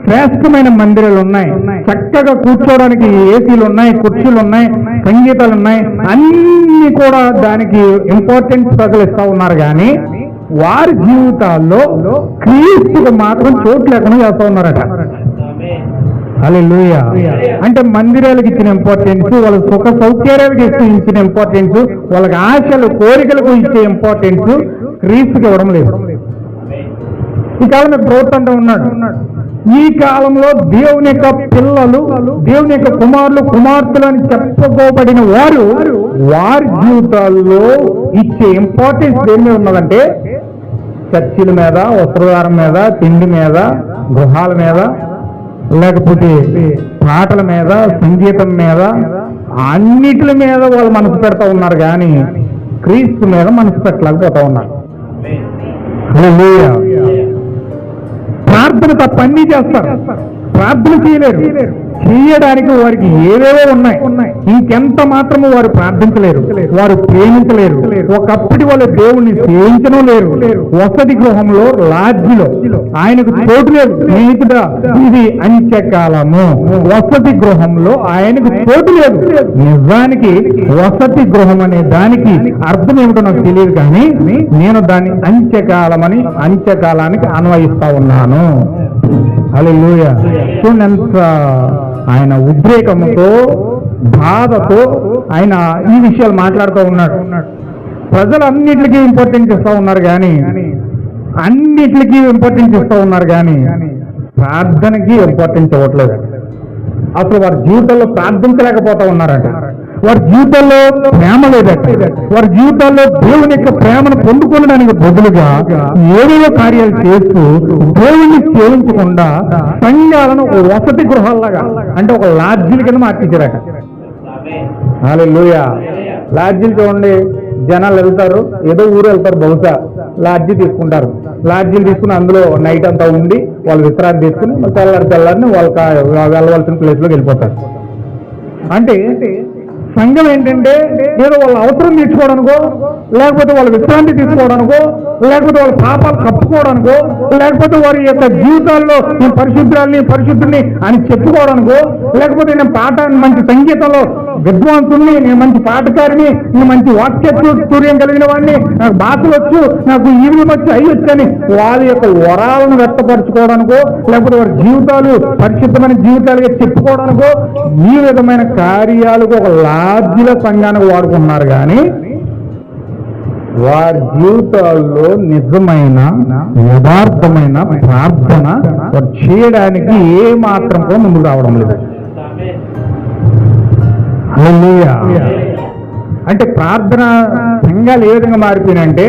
శ్రేష్టమైన మందిరాలు ఉన్నాయి, చక్కగా కూర్చోవడానికి ఏసీలు ఉన్నాయి, కుర్చీలు ఉన్నాయి, సంగీతాలు ఉన్నాయి, అన్ని కూడా దానికి ఇంపార్టెన్స్ ప్రజలు ఇస్తా ఉన్నారు. కానీ వారి జీవితాల్లో క్రీస్తుకు మాత్రం చోటు లేకుండా చేస్తా ఉన్నారట. హల్లెలూయా. అంటే మందిరాలకు ఇచ్చిన ఇంపార్టెన్స్, వాళ్ళ సుఖ సౌకర్యాలకు ఇచ్చిన ఇంపార్టెన్స్, వాళ్ళకి ఆశలు కోరికలకు ఇచ్చే ఇంపార్టెన్స్ క్రీస్తుకి ఇవ్వడం లేదు. ఈ కాలంలో ప్రవక్త అంటూ ఉన్నాడు, ఈ కాలంలో దేవుని యొక్క పిల్లలు, దేవుని యొక్క కుమారులు కుమార్తెలు అని చెప్పుకోబడిన వారు వారి జీవితాల్లో ఇచ్చే ఇంపార్టెన్స్ దేని మీద ఉన్నదంటే చర్చిల మీద, వస్త్రధారం మీద, తిండి మీద, గృహాల మీద, లేకపోతే పాటల మీద, సంగీతం మీద, అన్నిటి మీద వాళ్ళు మనసు పెడతా ఉన్నారు. కానీ క్రీస్తు మీద మనసు పెట్టలేకపోతా ఉన్నారు. హల్లెలూయా. ప్రార్థన తప్ప అన్నీ చేస్తారు, ప్రార్థన చేయలేరు. చేయడానికి వారికి ఏవేవో ఉన్నాయి, ఇంకెంత మాత్రము వారు ప్రార్థించలేరు, వారు ప్రేమించలేరు. ఒకప్పటి వాళ్ళు దేవుణ్ణి సేవించడం లేరు. వసతి గృహంలో, లాడ్జిలో ఆయనకు చోటు లేదు. స్నేహితుడా, ఇది అంత్యకాలము. వసతి గృహంలో ఆయనకు చోటు లేదు. నిజానికి వసతి గృహం అనే దానికి అర్థం ఏమిటో నాకు తెలియదు, కానీ నేను దాన్ని అంత్యకాలానికి అన్వయిస్తా ఉన్నాను. హల్లెలూయా. చూడండి, ఎంత ఆయన ఉద్రేకముతో, బాధతో ఆయన ఈ విషయాలు మాట్లాడుతూ ఉన్నాడు. ప్రజలు అన్నిటికీ ఇంపార్టెన్స్ ఇస్తూ ఉన్నారు, కానీ ప్రార్థనకి ఇంపార్టెన్స్ ఇవ్వట్లేదు. అసలు వారి జీవితంలో ప్రార్థించలేకపోతా ఉన్నారట. వారి జీవితంలో ప్రేమ లేదట. వారి జీవితాల్లో దేవుని యొక్క ప్రేమను పొందుకోవడానికి బదులుగా ఏవేవో కార్యాలు చేస్తూ దేవుణ్ణి సేవించకుండా సంఘాలను ఒక వసతి గృహాల్లాగా, అంటే ఒక లాడ్జీల కింద మార్చేశారట. హల్లెలూయా. లాడ్జీలు చూడండి, జనాలు వెళ్తారు, ఏదో ఊరు వెళ్తారు, బహుశా లాడ్జీ తీసుకుంటారు. లాడ్జీలు తీసుకుని అందులో నైట్ అంతా ఉండి వాళ్ళు విశ్రాంతి తీసుకుని తెల్లారిని వాళ్ళకి వెళ్ళవలసిన ప్లేస్లోకి వెళ్ళిపోతారు. అంటే సంఘం ఏంటంటే ఏదో వాళ్ళ అవసరం తీర్చుకోవడానికో, లేకపోతే వాళ్ళ విశ్రాంతి తీసుకోవడానికో, లేకపోతే వాళ్ళ పాపాలు కప్పుకోవడానికో, లేకపోతే వారి యొక్క జీవితాల్లో నేను పరిశుద్ధుడిని అని చెప్పుకోవడానికో, లేకపోతే నేను పాఠాన్ని మంచి సంగీతంలో విద్వాంసుని, నేను మంచి పాటకారిని, నేను మంచి వాక్యచూర్యం కలిగిన వాడిని, నాకు భాషలు వచ్చు, నాకు ఈవిని వచ్చు, అయ్యి వచ్చని వారి యొక్క వరాలను వ్యక్తపరచుకోవడానికో లేకపోతే వారి జీవితాలు పరిశుద్ధమైన జీవితాలుగా చెప్పుకోవడానికో ఈ విధమైన కార్యాలకు ఒక లార్జీల సంఘానికి వాడుకున్నారు. కానీ వారి జీవితాల్లో నిజమైన యథార్థమైన ప్రార్థన వారు చేయడానికి ఏ మాత్రం కూడా ముందుకు రావడం లేదు. హల్లెలూయా. అంటే ప్రార్థన సంఘాలు ఏ విధంగా మారిపోయినంటే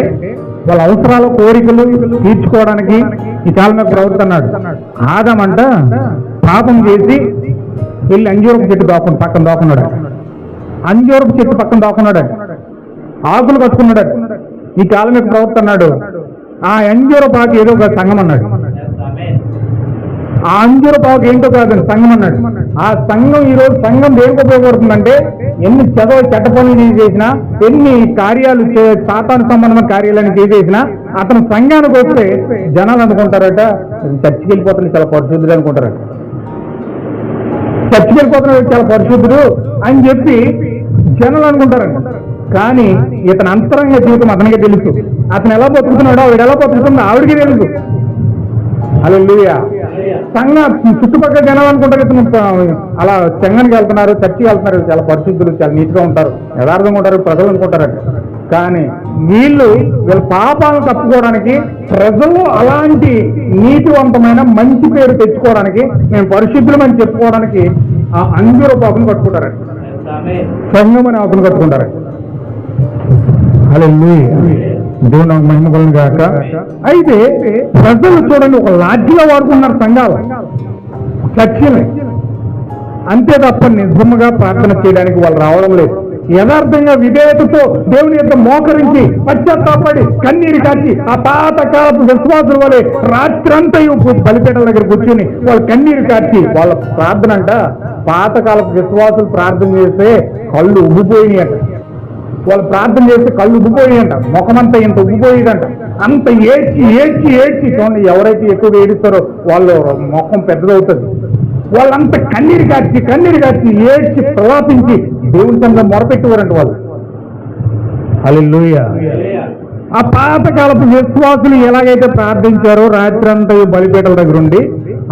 వాళ్ళ అవసరాలు కోరికలు తీర్చుకోవడానికి ఈ కాలం మీద ప్రవర్తన్నాడు. ఆదమంట పాపం చేసి వెళ్ళి అంజూరపు చెట్టు పక్కన దాక్కున్నాడు. అంజూరపు చెట్టు పక్కన దాక్కున్నాడు, ఆకులు కట్టుకున్నాడు. ఈ కాలం మీద ప్రవర్తన్నాడు. ఆ అంజూరపాకు ఏదో ఒక సంఘం అన్నాడు. ఆ అంజూరపాకు ఏంటో కాదని సంఘం అన్నాడు. ఆ సంఘం ఈరోజు సంఘం దేనికి ఉపయోగపడుతుందంటే ఎన్ని చెడ్డ పనులు చేసినా, ఎన్ని కార్యాలు సాతాను సంబంధమైన కార్యాలను చేసేసినా అతను సంఘానికి వస్తే జనాలు అనుకుంటారట చర్చికి వెళ్ళిపోతుంది చాలా పరిశుద్ధుడు అనుకుంటారట. చర్చికి వెళ్ళిపోతున్నాడు చాలా పరిశుద్ధుడు అని చెప్పి జనాలు అనుకుంటారట. కానీ ఇతని అంతరంగ జీవితం అతనికే తెలుసు. అతను ఎలా బతుకుతున్నాడో ఆవిడ ఎలా బతుకుతుందో ఆవిడికి తెలుసు. హల్లెలూయా. సంఘం చుట్టుపక్కల జనాలు అనుకుంటారు ఇతను అలా సంఘానికి వెళ్తున్నారు, చర్చికి వెళ్తున్నారు, చాలా పరిశుద్ధులు, చాలా నీట్గా ఉంటారు, యథార్థంగా ఉంటారు ప్రజలు అనుకుంటారట. కానీ వీళ్ళ పాపాలను తప్పుకోవడానికి, ప్రజలు అలాంటి నీతివంతమైన మంచి పేరు తెచ్చుకోవడానికి, మేము పరిశుద్ధులమని చెప్పుకోవడానికి ఆ అంజూరపు ఆకును కట్టుకుంటారట. సంఘం అనే ఆకును కట్టుకుంటారట. హల్లెలూయా. దేవుడు నాకు మహిమ కలుగును గాక. అయితే ప్రజలు చూడండి ఒక లాడ్జిగా వాడుకున్నారు సంఘాలు, చర్చిని. అంతే తప్ప నిజముగా ప్రార్థన చేయడానికి వాళ్ళు రావడం లేదు. యథార్థంగా విధేయతతో దేవుని యొక్క మోకరించి పశ్చాత్తాపడి కన్నీరు కాచి ఆ పాతకాలపు విశ్వాసుల వలె రాత్రంతా బలిపీఠల దగ్గర కూర్చుని వాళ్ళు కన్నీరు కాచి వాళ్ళ ప్రార్థన అంట పాతకాలపు విశ్వాసులు ప్రార్థన చేస్తే కళ్ళు ఉబ్బిపోయినాయంట. వాళ్ళు ప్రార్థన చేస్తే కళ్ళు ఉబ్బిపోయాయంట, ముఖమంతా ఇంత ఉబ్బిపోయేదంట. అంత ఏడ్చి ఏడ్చి ఏడ్చి చూడండి, ఎవరైతే ఎక్కువ ఏడుస్తారో వాళ్ళు ముఖం పెద్దదవుతుంది. వాళ్ళంతా కన్నీరు కార్చి ఏడ్చి ప్రలాపించి దేవుని సంఘం మొరపెట్టేవారంట వాళ్ళు. హల్లెలూయా. ఆ పాతకాలపు విశ్వాసులు ఎలాగైతే ప్రార్థించారో రాత్రంతా బలిపీఠల దగ్గర ఉండి,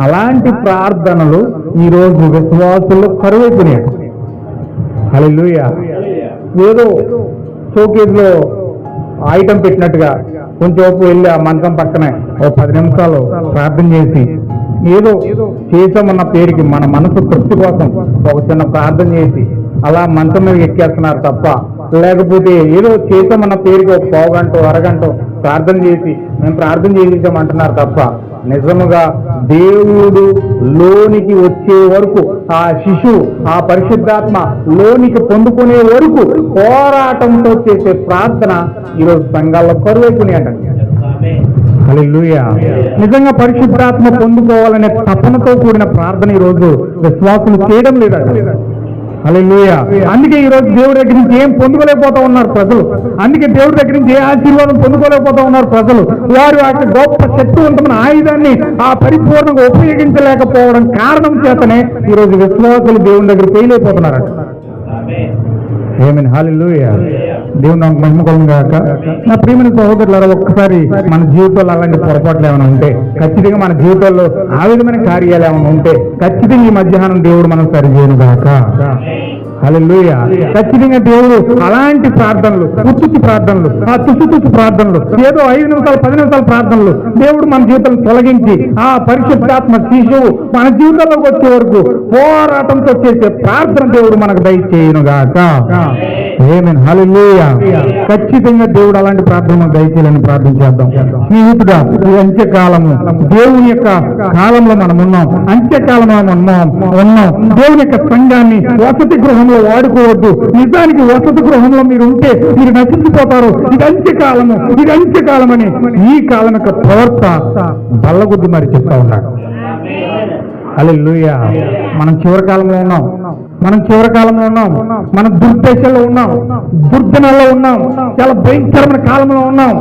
అలాంటి ప్రార్థనలు ఈరోజు విశ్వాసుల్లో కరువైపోయినాయి. హల్లెలూయా. ఏదో షోకేజ్లో ఐటమ్ పెట్టినట్టుగా కొంచెం వెళ్ళి ఆ మంచం పక్కనే ఓ 10 నిమిషాలు ప్రార్థన చేసి ఏదో చేసామన్న పేరుకి మన మనసు తృప్తి కోసం ఒక చిన్న ప్రార్థన చేసి అలా మంచం మీద ఎక్కేస్తున్నారు తప్ప, లేకపోతే ఏదో చేసామన్న పేరుకి ఒక పావుగంట అరగంట ప్రార్థన చేసి మేము ప్రార్థన చేసేసామంటున్నారు తప్ప నిజముగా దేవుడు లోనికి వచ్చే వరకు, ఆ శిశువు ఆ పరిశుద్ధాత్మ లోనికి పొందుకునే వరకు పోరాటంతో చేసే ప్రార్థన ఈరోజు సంఘాల్లో కరువైపోయి అంటారు. హల్లెలూయా. నిజంగా పరిశుద్ధాత్మ పొందుకోవాలనే తపనతో కూడిన ప్రార్థన ఈరోజు విశ్వాసులు చేయడం లేదండి. హల్లెలూయా. అందుకే ఈరోజు దేవుడి దగ్గర నుంచి ఏం పొందుకోలేకపోతా ఉన్నారు ప్రజలు. అందుకే దేవుడి దగ్గర నుంచి ఏ ఆశీర్వాదం పొందుకోలేకపోతా ఉన్నారు ప్రజలు. వారు ఆ గొప్ప శక్తివంతమైన ఆయుధాన్ని ఆ పరిపూర్ణంగా ఉపయోగించలేకపోవడం కారణం చేతనే ఈరోజు విశ్వాసులు దేవుని దగ్గర చేయలేకపోతున్నారు. ఆమేన్. హల్లెలూయా. దేవుడు నాకు మహిమ కలుగును గాక. నా ప్రియమైన సహోదరులారా, ఒక్కసారి మన జీవితంలో అలాంటి పొరపాట్లు ఏమైనా ఉంటే, ఖచ్చితంగా మన జీవితాల్లో ఆ విధమైన కార్యాలు ఏమైనా ఉంటే ఖచ్చితంగా ఈ మధ్యాహ్నం దేవుడు మనం సరిచేయను గాక. హల్లెలూయా. ఖచ్చితంగా దేవుడు అలాంటి ప్రార్థనలు, తుచ్చి ప్రార్థనలు, ఆ తుచ్చు ప్రార్థనలు, ఏదో 5 నిమిషాలు 10 నిమిషాల ప్రార్థనలు దేవుడు మన జీవితాలను తొలగించి ఆ పరిశుద్ధాత్మ శిశువు మన జీవితంలోకి వచ్చే వరకు పోరాటంతో చేసే ప్రార్థన దేవుడు మనకు దయచేయును గాక. ఆమేన్. హల్లెలూయా. ఖచ్చితంగా దేవుడు అలాంటి ప్రార్థన దయచేయాలని ప్రార్థన చేద్దాం. స్నేహితుడా, ఈ అంత్యకాలము దేవుని యొక్క కాలంలో మనం ఉన్నాం. అంత్యకాలంలో ఉన్నాం. దేవుని యొక్క సంఘాన్ని వసతి గృహంలో వాడుకోవద్దు. నిజానికి వసతి గృహంలో మీరు ఉంటే మీరు నశించిపోతారు. ఇది అంత్యకాలం అని ఈ కాలం యొక్క ప్రవర్త బల్లగుద్ది మరి చెప్తా ఉన్నాడు. హల్లెలూయా. మనం చివరి కాలంలో ఉన్నాం. మనం దుర్దశలో ఉన్నాం, దుర్జనాల్లో ఉన్నాం, చాలా భయంకరమైన కాలంలో ఉన్నాం.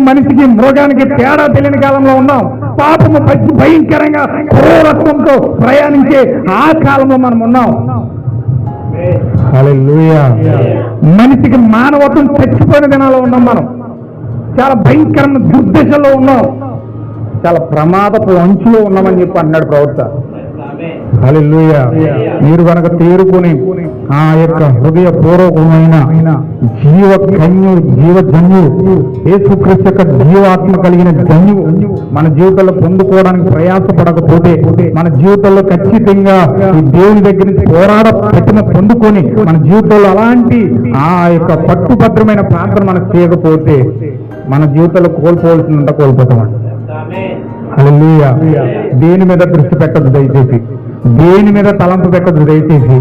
మనిషికి మృగానికి తేడా తెలియని కాలంలో ఉన్నాం. పాపము భయంకరంగా క్రూరత్వంతో ప్రయాణించే ఆ కాలంలో మనం ఉన్నాం. హల్లెలూయా. మనిషికి మానవత్వం చచ్చిపోయిన దినాల్లో ఉన్నాం మనం. చాలా భయంకరమైన దుర్దశలో ఉన్నాం, చాలా ప్రమాదపు అంచులో ఉన్నామని చెప్పి అన్నాడు ప్రవక్త. హల్లెలూయా. మీరు కనుక తేరుకొని ఆ యొక్క హృదయపూర్వకమైన జీవజన్యు యేసుక్రీస్తు యొక్క జీవాత్మ కలిగిన జన్యు మన జీవితంలో పొందుకోవడానికి ప్రయాసపడకపోతే, మన జీవితంలో ఖచ్చితంగా ఈ దేవుని దగ్గర నుంచి పోరాడ పెట్టిన పొందుకొని మన జీవితంలో అలాంటి ఆ యొక్క పట్టుభద్రమైన ప్రార్థన మనకు చేయకపోతే మన జీవితంలో కోల్పోవలసినంత కోల్పోతామండి. హల్లెలూయా. దేని మీద దృష్టి పెట్టదు దయచేసి, దేని మీద తలంపు పెట్టదు దయచేసి,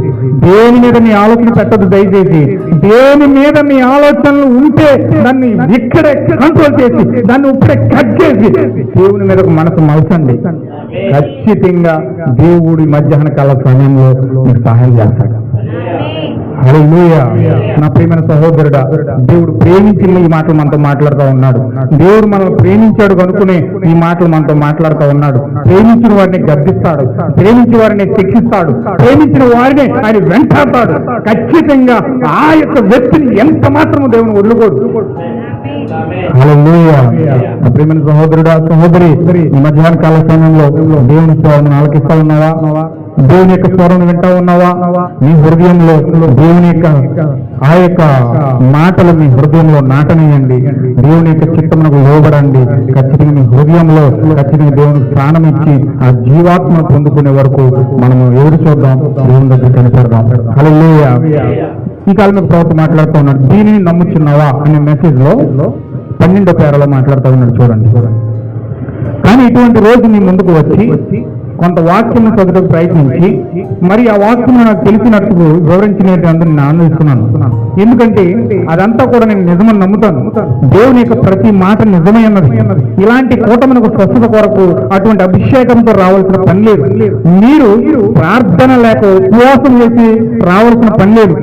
దేని మీద మీ ఆలోచన పెట్టదు దయచేసి. దేని మీద మీ ఆలోచనలు ఉంటే దాన్ని ఇక్కడే కంట్రోల్ చేసి, దాన్ని ఇప్పుడే కట్ చేసి దేవుని మీద మనసు మలచండి. ఖచ్చితంగా దేవుడి మధ్యాహ్న కాల సమయంలో మీకు సహాయం చేస్తాడు. హల్లెలూయా. నా ప్రియమైన సహోదరుడా, దేవుడు ప్రేమించి ఈ మాటలు మనతో మాట్లాడుతూ ఉన్నాడు. దేవుడు మనల్ని ప్రేమించాడు కనుకునే ఈ మాటలు మనతో మాట్లాడుతూ ఉన్నాడు. ప్రేమించిన వారిని గద్దిస్తాడు, ప్రేమించిన వారిని శిక్షిస్తాడు, ప్రేమించిన వారిని ఆయన వెంటాడతాడు. ఖచ్చితంగా ఆ యొక్క వ్యక్తిని ఎంత మాత్రము దేవుని వదులుకోడు. హల్లెలూయా. నా ప్రియమైన సహోదరుడా, సహోదరి, ఈ మధ్యాహ్న కాల సమయంలో దేవుని స్వరం ఆలకిస్తా ఉన్నావా? దేవుని యొక్క స్వరం వింటా ఉన్నావా? మీ హృదయంలో దేవుని యొక్క ఆ యొక్క మాటలు మీ హృదయంలో నాటనేయండి. దేవుని యొక్క చిత్తమునకు లోబడండి. ఖచ్చితంగా మీ హృదయంలో ఖచ్చితంగా దేవునికి ప్రాణం ఇచ్చి ఆ జీవాత్మను పొందుకునే వరకు మనము ఎదురు చూద్దాం, దేవుని దగ్గర కనిపెడదాం. హల్లెలూయా. ఈ కాలం మీద ప్రవక్త మాట్లాడుతూ ఉన్నాడు. దీనిని నమ్ముచున్నావా అనే మెసేజ్ లో 12వ పేరాలో మాట్లాడుతూ ఉన్నాడు. చూడండి. కానీ ఇటువంటి రోజు మీ ముందుకు వచ్చి కొంత వాక్యం చదువుకు ప్రయత్నించి మరి ఆ వాక్యం నాకు తెలిసినట్టు వివరించినట్టు నేను ఆనందిస్తున్నాను. ఎందుకంటే అదంతా కూడా నేను నిజమని నమ్ముతాను. దేవుని యొక్క ప్రతి మాట నిజమే అన్నది. ఇలాంటి కూటమికి స్వస్థత కొరకు అటువంటి అభిషేకంతో రావాల్సిన పని లేదు. మీరు ప్రార్థన లేక ఉపవాసం చేసి రావాల్సిన పని లేదు.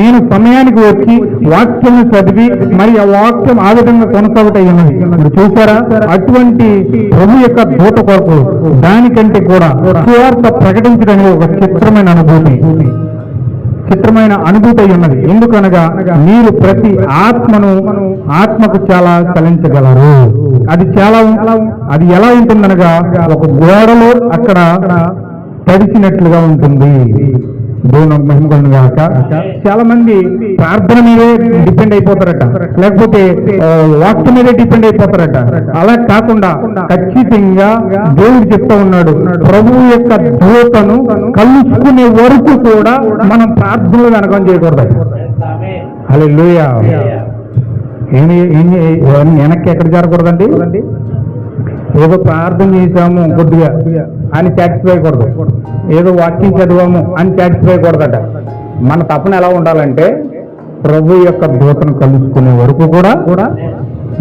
నేను సమయానికి వచ్చి వాక్యం చదివి మరి ఆ వాక్యం ఆ విధంగా కొనసాగుతాయి ఉన్నది. మీరు చూసారా? అటువంటి ప్రభు యొక్క దూత కొరకు దానికంటే కూడా సువార్త ప్రకటించడానికి ఒక చిత్రమైన అనుభూతి అయి ఉన్నది. ఎందుకనగా మీరు ప్రతి ఆత్మకు చాలా చలించగలరు. అది ఎలా ఉంటుందనగా ఒక గోడలో అక్కడ తడిచినట్లుగా ఉంటుంది. దేవుని మహిమ గాక. చాలా మంది ప్రార్థన మీదే డిపెండ్ అయిపోతారట, లేకపోతే వాక్యం మీదే డిపెండ్ అయిపోతారట. అలా కాకుండా ఖచ్చితంగా దేవుడు చెప్తా ఉన్నాడు, ప్రభువు యొక్క దూతను కలుసుకునే వరకు కూడా మనం ప్రార్థనలు వెనకం చేయకూడదు. హల్లెలూయా. వెనక్కి ఎక్కడ చేరకూడదండి? ఏదో ప్రార్థన చేసాము కొద్దిగా అని సాటిస్ఫై కూడదు, ఏదో వాక్యం చదివాము అని సాటిస్ఫై కూడదట. మన తపన ఎలా ఉండాలంటే ప్రభు యొక్క దూతను కలుసుకునే వరకు కూడా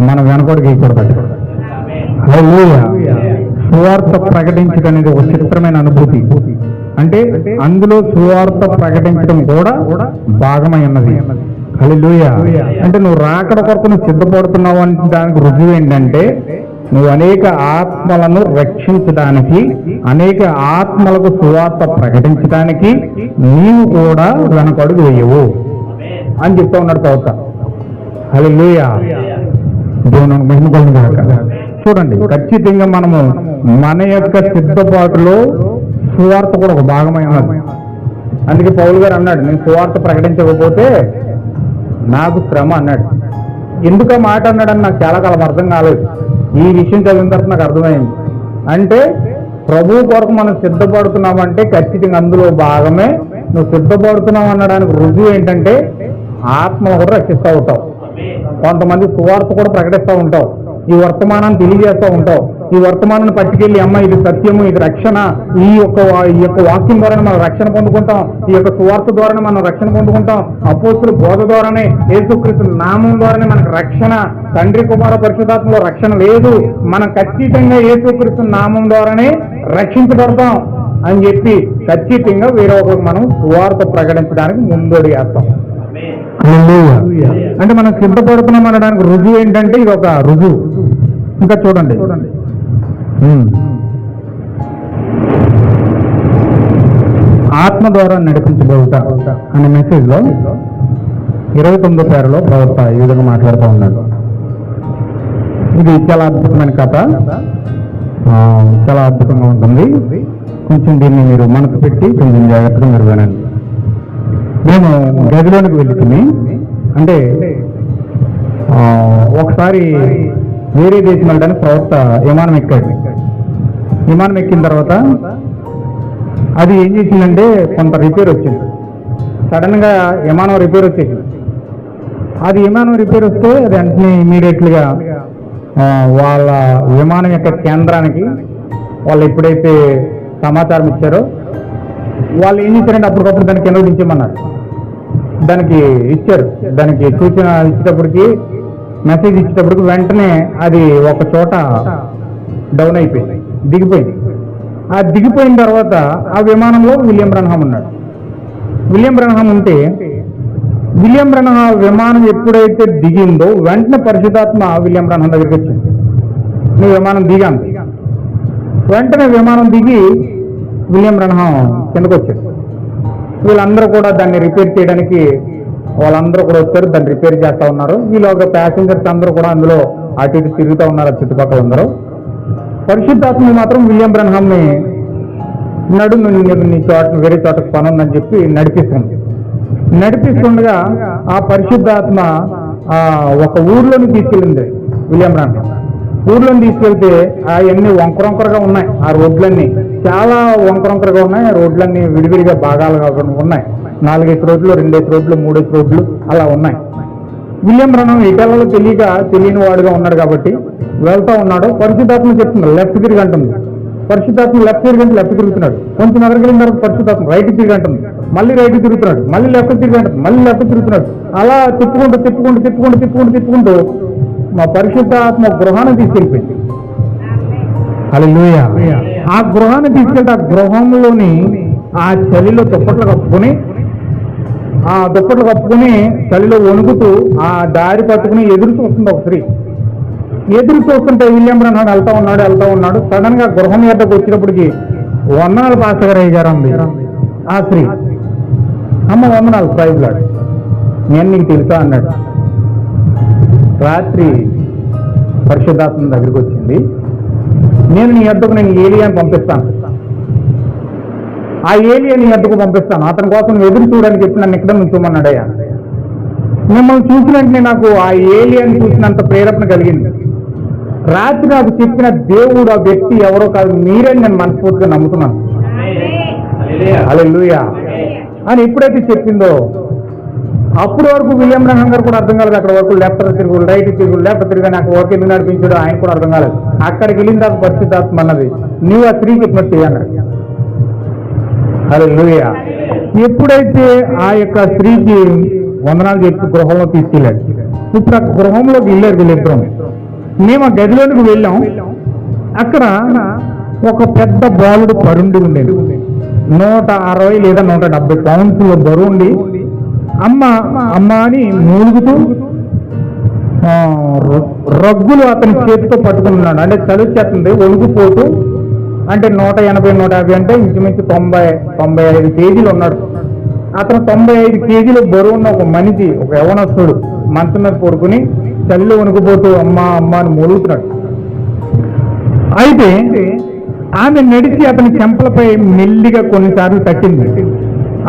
మనం వెనకడు గీయకూడదట. హల్లెలూయా. సువార్త ప్రకటించడం అనేది ఒక చిత్రమైన అనుభూతి. అంటే అందులో సువార్త ప్రకటించడం కూడా భాగమై ఉన్నది. హల్లెలూయా. అంటే నువ్వు రాకడ కొరకు నువ్వు సిద్ధపడుతున్నావు అంటే దానికి రుజువు ఏంటంటే నువ్వు అనేక ఆత్మలను రక్షించడానికి, అనేక ఆత్మలకు సువార్త ప్రకటించడానికి నీవు కూడా వెనకడుగు వేయవు అని చెప్తా ఉన్నాడు ప్రవక్త. హల్లెలూయా. దేవుని మహిమ కలుగుగాక. చూడండి, ఖచ్చితంగా మనము మన యొక్క సిద్ధపాటులో సువార్త కూడా ఒక భాగమై ఉన్నది. అందుకే పౌలు గారు అన్నాడు, నేను సువార్త ప్రకటించకపోతే నాకు శ్రమ అన్నాడు. ఎందుకు ఆ మాట అన్నాడని నాకు చాలా కాలం అర్థం కాలేదు. ఈ విషయం చదివిన తర్వాత నాకు అర్థమైంది. అంటే ప్రభు కొరకు మనం సిద్ధపడుతున్నామంటే ఖచ్చితంగా అందులో భాగమే. నువ్వు సిద్ధపడుతున్నావు అనడానికి రుజువు ఏంటంటే ఆత్మను కూడా రక్షిస్తూ ఉంటావు. కొంతమంది సువార్త కూడా ప్రకటిస్తూ ఉంటావు, ఈ వర్తమానాన్ని తెలియజేస్తూ ఉంటావు, ఈ వర్తమానాన్ని పట్టుకెళ్ళి అమ్మ ఇది సత్యము, ఇది రక్షణ, ఈ యొక్క వాక్యం ద్వారానే మనం రక్షణ పొందుకుంటాం, ఈ యొక్క సువార్త ద్వారానే మనం రక్షణ పొందుకుంటాం, అపోస్తుల బోధ ద్వారానే, యేసుక్రీస్తు నామం ద్వారానే మనకు రక్షణ, తండ్రి కుమార పరిశుద్ధాత్మలో రక్షణ లేదు, మనం ఖచ్చితంగా యేసుక్రీస్తు నామం ద్వారానే రక్షించబడతాం అని చెప్పి ఖచ్చితంగా వేరే ఒకరికి మనం సువార్త ప్రకటించడానికి ముందడుగు వేస్తాం. అంటే మనం సిద్ధపడుతున్నాం అనడానికి రుజువు ఏంటంటే ఇది ఒక రుజువు. ఇంకా చూడండి, ఆత్మ ద్వారా నడిపించబోట అనే మెసేజ్లో 29వ పేరులో ప్రవక్త ఈ విధంగా మాట్లాడుతూ ఉన్నాడు. ఇది చాలా అద్భుతమైన కథ, చాలా అద్భుతంగా ఉంటుంది. కొంచెం దీన్ని మీరు మనసు పెట్టి కొంచెం జాగ్రత్తగా మీరు వినండి. మేము గదిలోనికి వెళ్తుంది, అంటే ఒకసారి వేరే దేశం వెళ్ళడానికి ప్రవక్త విమానం ఎక్కాడు. విమానం ఎక్కిన తర్వాత అది ఏం చేసిందంటే కొంత రిపేర్ వచ్చింది. సడన్గా విమానం రిపేర్ వచ్చేసింది. అది విమానం రిపేర్ వస్తే అది వెంటనే ఇమీడియట్లీగా వాళ్ళ విమానం యొక్క కేంద్రానికి వాళ్ళు ఎప్పుడైతే సమాచారం ఇచ్చారో వాళ్ళు ఏం చేశారంటే అప్పటికప్పుడు దాన్ని కింద దించమన్నారు. దానికి ఇచ్చారు. దానికి సూచన ఇచ్చేటప్పటికి, మెసేజ్ ఇచ్చేటప్పటికి వెంటనే అది ఒక చోట డౌన్ అయిపోయింది, దిగిపోయింది. ఆ దిగిపోయిన తర్వాత ఆ విమానంలో విలియం బ్రన్హామ్ ఉన్నాడు. విలియం బ్రన్హామ్ ఉంటే విలియం బ్రన్హామ్ విమానం ఎప్పుడైతే దిగిందో వెంటనే పరిశుద్ధాత్మ విలియం బ్రన్హామ్ దగ్గరికి వచ్చింది. నువ్వు విమానం దిగాను. వెంటనే విమానం దిగి విలియం బ్రన్హామ్ కిందకు వచ్చాడు. వీళ్ళందరూ కూడా దాన్ని రిపేర్ చేయడానికి వాళ్ళందరూ కూడా వచ్చారు, దాన్ని రిపేర్ చేస్తూ ఉన్నారు. వీళ్ళొక ప్యాసింజర్స్ అందరూ కూడా అందులో అటు ఇటు తిరుగుతూ ఉన్నారు, చుట్టుపక్కల అందరూ. పరిశుద్ధాత్మ మాత్రం విలియం బ్రన్హామ్ని నడు నీ చోట వేరే చోటకు పని ఉందని చెప్పి నడిపిస్తుండగా ఆ పరిశుద్ధాత్మ ఒక ఊర్లోని తీసుకెళ్ళింది. విలియం బ్రన్హామ్ ఊర్లోని తీసుకెళ్తే అవన్నీ వంకరొంకరగా ఉన్నాయి. ఆ రోడ్లన్నీ చాలా వంకరొంకరగా ఉన్నాయి. ఆ రోడ్లన్నీ విడివిడిగా భాగాలుగా ఉన్నాయి. 4 రోడ్లు, 2 రోడ్లు, 3 రోడ్లు అలా ఉన్నాయి. విలియం బ్రన్హామ్ ఇటాలలో తెలియని వాడుగా ఉన్నాడు కాబట్టి వెళ్తా ఉన్నాడు. పరిశుద్ధాత్మ చెప్తున్నాడు లెఫ్ట్ తిరిగి అంటుంది. పరిశుద్ధాత్మ లెఫ్ట్ తిరిగి లెఫ్ట్ తిరుగుతున్నాడు. కొంచెం ఎదరికెళ్ళిన తర్వాత పరిశుద్ధాత్మ రైట్ తిరిగి అంటుంది. మళ్ళీ రైట్ తిరుగుతున్నాడు. మళ్ళీ లెఫ్ట్ తిరిగి అంటుంది. మళ్ళీ లెఫ్ట్ తిరుగుతున్నాడు. అలా తిప్పుకుంటూ మా పరిశుద్ధాత్మ గృహాన్ని తీసుకెళ్ళిపోయింది. హల్లెలూయా. ఆ గృహాన్ని తీసుకెళ్తే ఆ గృహంలోని ఆ చలిలో దుప్పట్లు కప్పుకుని చలిలో వణుకుతూ ఆ దారి పట్టుకుని ఎదురు చూస్తుంది ఒక స్త్రీ. ఎదురు చూస్తుంటే విలియం బ్రన్హామ్ వెళ్తా ఉన్నాడు. సడన్ గా గృహం వద్దకు వచ్చినప్పటికి వందనాలు పాస్టర్ గారు అంది ఆ స్త్రీ. అమ్మ వందనాలు, ప్రైజ్ లార్డ్, నేను నీకు తెలుసా అన్నాడు. రాత్రి పరిశుద్ధాత్మ దగ్గరికి వచ్చింది. నేను నీ వద్దకు ఏలియాని పంపిస్తాను. ఆ ఏలియాని నీ వద్దకు పంపిస్తాను. అతని కోసం నువ్వు ఎదురు చూడడానికి చెప్పి నన్ను ఇక్కడ నుంచోమన్నాడయ్యా. మిమ్మల్ని చూసినట్టు నాకు ఆ ఏలియాని చూసినంత ప్రేరేపణ కలిగింది. రాత్రి నాకు చెప్పిన దేవుడు ఆ వ్యక్తి ఎవరో కాదు, మీరే నేను మనస్ఫూర్తిగా నమ్ముతున్నాను. హల్లెలూయా అని ఎప్పుడైతే చెప్పిందో అప్పటి వరకు విలియం బ్రన్హామ్ గారు కూడా అర్థం కాలేదు. అక్కడ వరకు లెఫ్ట్ తిరుగు, రైట్ తిరుగు, లెఫ్ట్ తిరిగాని అక్కడ వరకు ఎందుకు నడిపించాడు ఆయన కూడా అర్థం కాలేదు. అక్కడికి వెళ్ళిన దాకా పరిశుద్ధాత్మ అన్నది నువ్వు ఆ స్త్రీ చెప్పినట్టు చేయన్నాడు. హల్లెలూయా. ఎప్పుడైతే ఆ యొక్క స్త్రీకి వందనాలు చెప్పి గృహంలో తీసుకెళ్ళాడు. ఇప్పుడు ఆ గృహంలోకి వెళ్ళారు వీళ్ళిద్దరం. మేము ఆ గదిలోనికి వెళ్ళాం. అక్కడ ఒక పెద్ద బాలుడు పరుండి ఉండేది. 160 లేదా 170 పౌండ్స్ బరువుండి అమ్మ అని మూలుగుతూ రగ్గులు అతని చేతితో పట్టుకున్నాడు. అంటే చలిచేస్తుంది, వణుకుపోతూ. అంటే 180, 150 అంటే ఇంచుమించు 90-95 కేజీలు ఉన్నాడు. అతను 95 కేజీలు బరువు ఉన్న ఒక మనిషి, ఒక యవనస్తుడు మంచం మీద పడుకుని చలిలో వణుకుపోతూ అమ్మ అని మూలుగుతున్నాడు. అయితే ఆమె నడిచి అతని చెంపలపై మెల్లిగా కొన్నిసార్లు తట్టింది.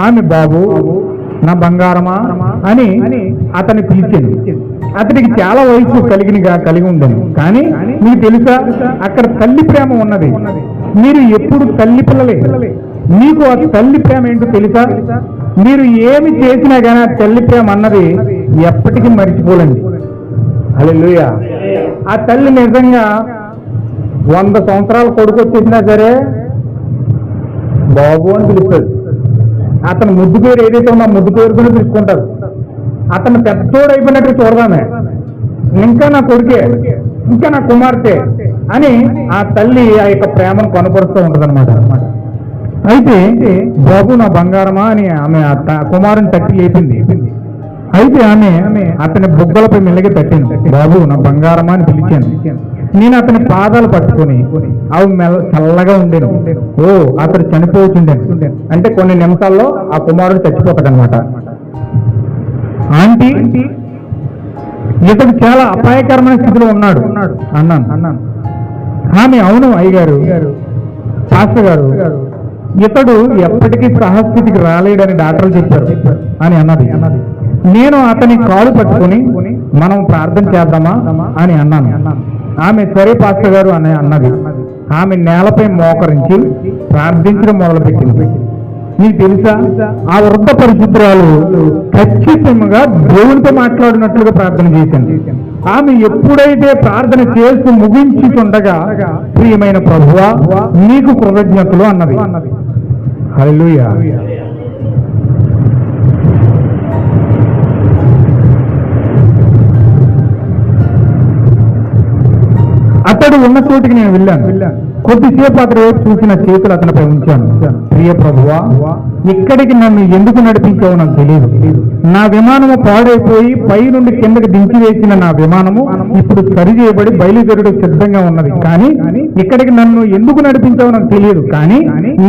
ఆమె బాబు, నా బంగారమా అని అతన్ని పిలిచింది. అతనికి చాలా వయసు కలిగి ఉండేది. కానీ మీకు తెలుసా, అక్కడ తల్లి ప్రేమ ఉన్నది. మీరు ఎప్పుడు తల్లి పిల్లలే. మీకు ఆ తల్లి ప్రేమ ఏంటో తెలుసా? మీరు ఏమి చేసినా కానీ ఆ తల్లి ప్రేమ అన్నది ఎప్పటికీ మర్చిపోలేండి. హల్లెలూయా. ఆ తల్లి నిజంగా 100 సంవత్సరాల కొడుకు వచ్చేసినా సరే బాబు అని పిలుస్తుంది. అతను ముద్దు పేరు ఏదైతే ఉందో ఆ ముద్దు పేరు కూడా పిలుచుకుంటారు. అతను పెద్దోడు అయిపోయినట్టు చూడదామే, ఇంకా నా కొడుకే, ఇంకా నా కుమార్తె అని ఆ తల్లి ఆ యొక్క ప్రేమను కనపరుస్తూ ఉంటుంది అనమాట. అయితే బాబు నా బంగారమా అని ఆమె కుమారుని తట్టి లేపింది. అయితే ఆమె అతని బుగ్గలపై మెల్లగా తట్టింది. బాబు నా బంగారమా అని పిలిచాను. నేను అతని పాదాలు పట్టుకుని అవి చల్లగా ఉండేను. ఓ అతడు చనిపోతుండేను. అంటే కొన్ని నిమిషాల్లో ఆ కుమారుడు చచ్చిపోతాడనమాట. ఆంటీ ఇతడు చాలా అపాయకరమైన స్థితిలో ఉన్నాడు అన్నాను. ఆమె అవును అయ్యగారు, శాస్త్రి గారు, ఇతడు ఎప్పటికీ సహస్థితికి రాలేడని డాక్టర్లు చెప్పారు అని అన్నది. నేను అతని కాలు పట్టుకుని మనం ప్రార్థన చేద్దామా అని అన్నాను. ఆమె సరే పాస్టర్ గారు అని అన్నది. ఆమె నేలపై మోకరించి ప్రార్థించడం మొదలుపెట్టింది. నీకు తెలుసా, ఆ వృద్ధ పరిశుద్ధురాలు ఖచ్చితంగా దేవునితో మాట్లాడినట్లుగా ప్రార్థన చేసింది. ఆమె ఎప్పుడైతే ప్రార్థన చేస్తూ ముగించుతుండగా ప్రియమైన ప్రభువా నీకు కృతజ్ఞతలు అన్నది. హల్లెలూయా. అతడు ఉన్న చోటికి నేను వెళ్ళాను. కొద్దిసేపు అతడు చూసిన చేతులు అతనిపై ఉంచాను. ప్రియ ప్రభువా ఇక్కడికి నన్ను ఎందుకు నడిపించావు నాకు తెలియదు. నా విమానము పాడైపోయి పై నుండి కిందకి దించివేసిన నా విమానము ఇప్పుడు సరి చేయబడి బయలుదేరుడు సిద్ధంగా ఉన్నది. కానీ ఇక్కడికి నన్ను ఎందుకు నడిపించావు నాకు తెలియదు. కానీ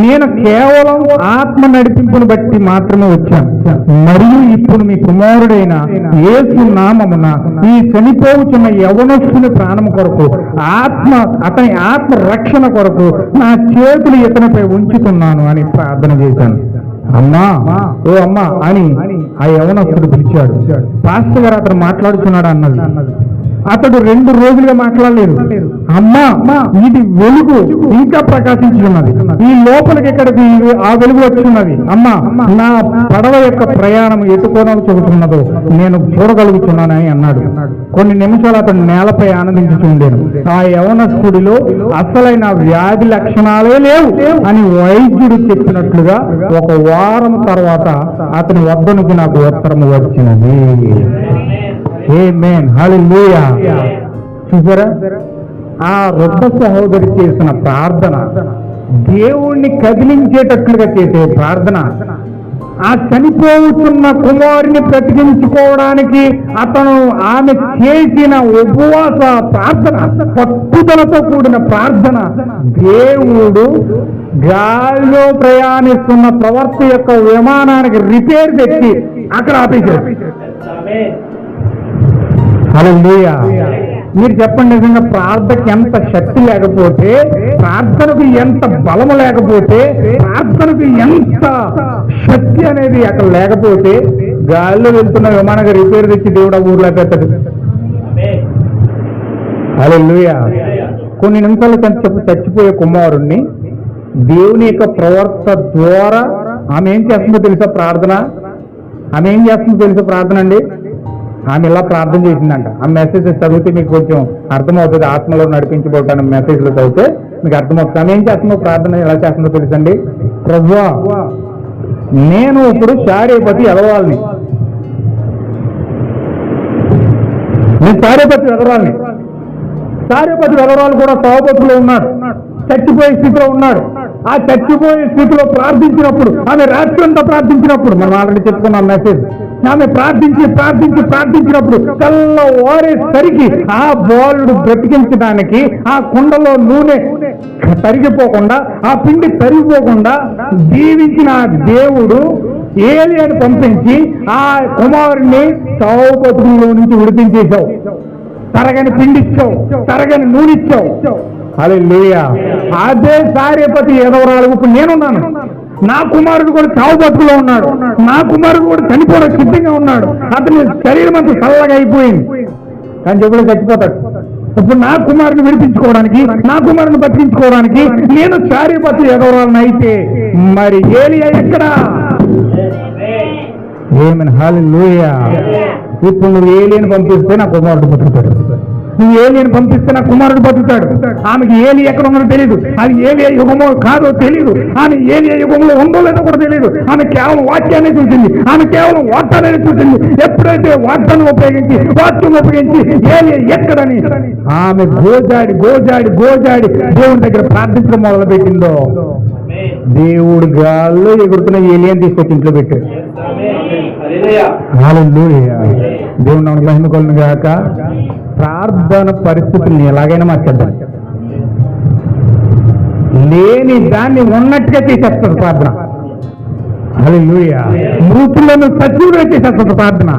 నేను కేవలం ఆత్మ నడిపింపును బట్టి మాత్రమే వచ్చాను. మరియు ఇప్పుడు మీ కుమారుడైన యేసు నామమున ఈ చనిపోవుచున్న యవనస్తుని ప్రాణము కొరకు అతని ఆత్మ రక్షణ కొరకు నా చేతులు ఇతనిపై ఉంచుతున్నాను అని ప్రార్థన చేశాను. అమ్మా ఓ అమ్మా అని ఆ యవనస్తుడు పిలిచాడు. పాస్టర్ గారు అతను మాట్లాడుతున్నాడు అన్నది. అతడు 2 రోజులుగా మాట్లాడలేదు. అమ్మా ఇది వెలుగు ఇంకా ప్రకాశించున్నది, ఈ లోపలికి ఎక్కడికి ఆ వెలుగు వచ్చిన్నది. అమ్మా నా పడవ యొక్క ప్రయాణం ఎటు కోణాలు చెబుతున్నదో నేను చూడగలుగుతున్నానని అన్నాడు. కొన్ని నిమిషాలు అతను నేలపై ఆనందించుతుండేను. ఆ యవనస్తుడిలో అసలైన వ్యాధి లక్షణాలే లేవు అని వైద్యుడు చెప్పినట్లుగా 1 వారం తర్వాత అతని వద్ద నుంచి నాకు ఉత్తరం వచ్చినది. ఆమేన్, హల్లెలూయా. చూసారా, ఆ వృద్ధ సహోదరి చేసిన ప్రార్థన దేవుణ్ణి కదిలించేటట్లుగా చేసే ప్రార్థన. ఆ చనిపోతున్న కుమారుని బ్రతికించుకోవడానికి ఆమె చేసిన ఉపవాస ప్రార్థన, పట్టుదలతో కూడిన ప్రార్థన దేవుడు గాలిలో ప్రయాణిస్తున్న ప్రవర్త యొక్క విమానానికి రిపేర్ పెట్టి అక్కడ ఆపేశాడు. హల్లెలూయా. మీరు చెప్పండి, నిజంగా ప్రార్థనకి ఎంత శక్తి లేకపోతే, ప్రార్థనకు ఎంత బలము లేకపోతే, ప్రార్థనకు ఎంత శక్తి అనేది అక్కడ లేకపోతే గాలిలో వెళ్తున్న విమానానికి రిపేర్ తెచ్చి దేవుడు ఆ ఊర్లో పెట్టడు. హల్లెలూయా. కొన్ని నిమిషాలు చచ్చిపోయే కుమారుణ్ణి దేవుని యొక్క ప్రవర్త ద్వారా ఆమె ఏం చేస్తుందో తెలుసా ప్రార్థన? అండి, ఆమె ఇలా ప్రార్థన చేసిందంట. ఆ మెసేజ్ చదివితే మీకు కొంచెం అర్థమవుతుంది. ఆత్మలో నడిపించబోతాను మెసేజ్లో చదివితే మీకు అర్థమవుతుంది. ఆమె ఏం చేస్తుందో ప్రార్థన ఎలా చేస్తుందో తెలుసండి. ప్రభువా నేను ఇప్పుడు శారీపతి ఎదవాలని, శారీపతి ఎదరాలు కూడా సౌబతులో ఉన్నాడు, చచ్చిపోయే స్థితిలో ఉన్నాడు. ఆ చచ్చిపోయే స్థితిలో ప్రార్థించినప్పుడు, ఆమె రాత్రి అంతా ప్రార్థించినప్పుడు, మనం ఆల్రెడీ చెప్పుకున్నాం మెసేజ్, ఆమె ప్రార్థించినప్పుడు కళ్ళ ఓరేసరికి ఆ బాలుడు బ్రతికించడానికి ఆ కుండలో నూనె తరిగిపోకుండా, ఆ పిండి తరిగిపోకుండా జీవించిన ఆ దేవుడు ఏలియాను పంపించి ఆ కుమారుణ్ణి చావు బతుకుల్లో నుంచి విడిపించేశావు. తరగని పిండిచ్చావు, తరగని నూనెచ్చావు. హల్లెలూయా. అదే సారేపతి ఎదవరాలు ఇప్పుడు నేనున్నాను. నా కుమారుడు కూడా చావు బతుకులో ఉన్నాడు, నా కుమారుడు కూడా చనిపోవడానికి సిద్ధంగా ఉన్నాడు. అతని శరీరం అంతా చల్లగా అయిపోయింది, కానీ చెప్పుడు చచ్చిపోతాడు. ఇప్పుడు నా కుమారుని విడిపించుకోవడానికి, నా కుమారుని బతికించుకోవడానికి నేను సారేపతి ఎదవరాలను అయితే మరి ఏలియా ఎక్కడా? ఆమేన్, హల్లెలూయా. ఇప్పుడు నువ్వు ఏలియాను పంపిస్తే నా కుమారుడు బతుకుతాడు, నువ్వు ఏలియాను పంపిస్తే నా కుమారుడు బతుకుతాడు. ఆమెకి ఏలి ఎక్కడ ఉన్నదో తెలియదు, అది ఏలియా యుగమో కాదో తెలియదు, ఆమె ఏలియా యుగంలో ఉందో లేదో కూడా తెలియదు. ఆమె కేవలం వాక్యాన్ని చూసింది, ఆమె కేవలం వార్తనే చూసింది. ఎప్పుడైతే వార్తను ఉపయోగించి ఏలియా ఎక్కడని ఆమె గోజాడి దేవుని దగ్గర ప్రార్థించడం మొదలుపెట్టిందో, దేవుడు గాల్లో ఎగురుతున్న ఏలియాని తీసుకొచ్చి ఇంట్లో పెట్టాడు. హల్లెలూయా. దేవుని నామమున మహిమ కలుగును గాక. ప్రార్థన పరిస్థితుల్ని ఎలాగైనా మార్చేద్దాం. లేని దాన్ని ఉన్నట్టుగా చేసేస్తుంది ప్రార్థన. హల్లెలూయా. మృతులను సజీవులుగా చేసేస్తుంది ప్రార్థన.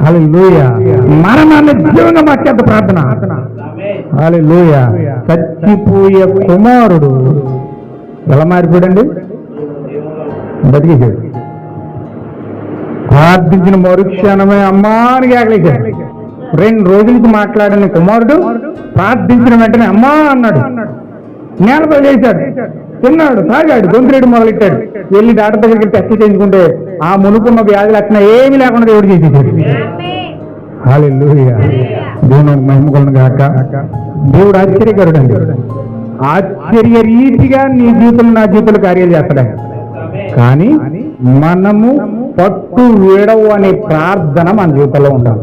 హల్లెలూయా. మరణాన్ని జీవంగా మార్చేద్ద ప్రార్థన. హల్లెలూయా. చచ్చిపోయే కుమారుడు ఎలా మారిపోయాడండి? బతికేశాడు. ప్రార్థించిన మరుక్షణమే అమ్మానికి ఆకలేశాడు. 2 రోజులకి మాట్లాడిన కుమారుడు ప్రార్థించిన వెంటనే అమ్మా అన్నాడు. నేలపై వేశాడు, తిన్నాడు, తాగాడు, గొంతులేడు మొదలెట్టాడు. వెళ్ళి డాక్టర్ దగ్గరికి టెస్ట్ చేయించుకుంటే ఆ మునుకున్న వ్యాధి లక్షణ ఏమీ లేకుండా దేవుడు చేసేసాడు. హల్లెలూయా. దేవునికి మహిమ కలుగును గాక. దేవుడు ఆశ్చర్యకరుడండి. ఆశ్చర్య రీతిగా నీ జీవితంలో నా జీవితంలో కార్యాలు చేస్తాడు. కానీ మనము పట్టు వేడవు అనే ప్రార్థన మన జీవితంలో ఉండాలి.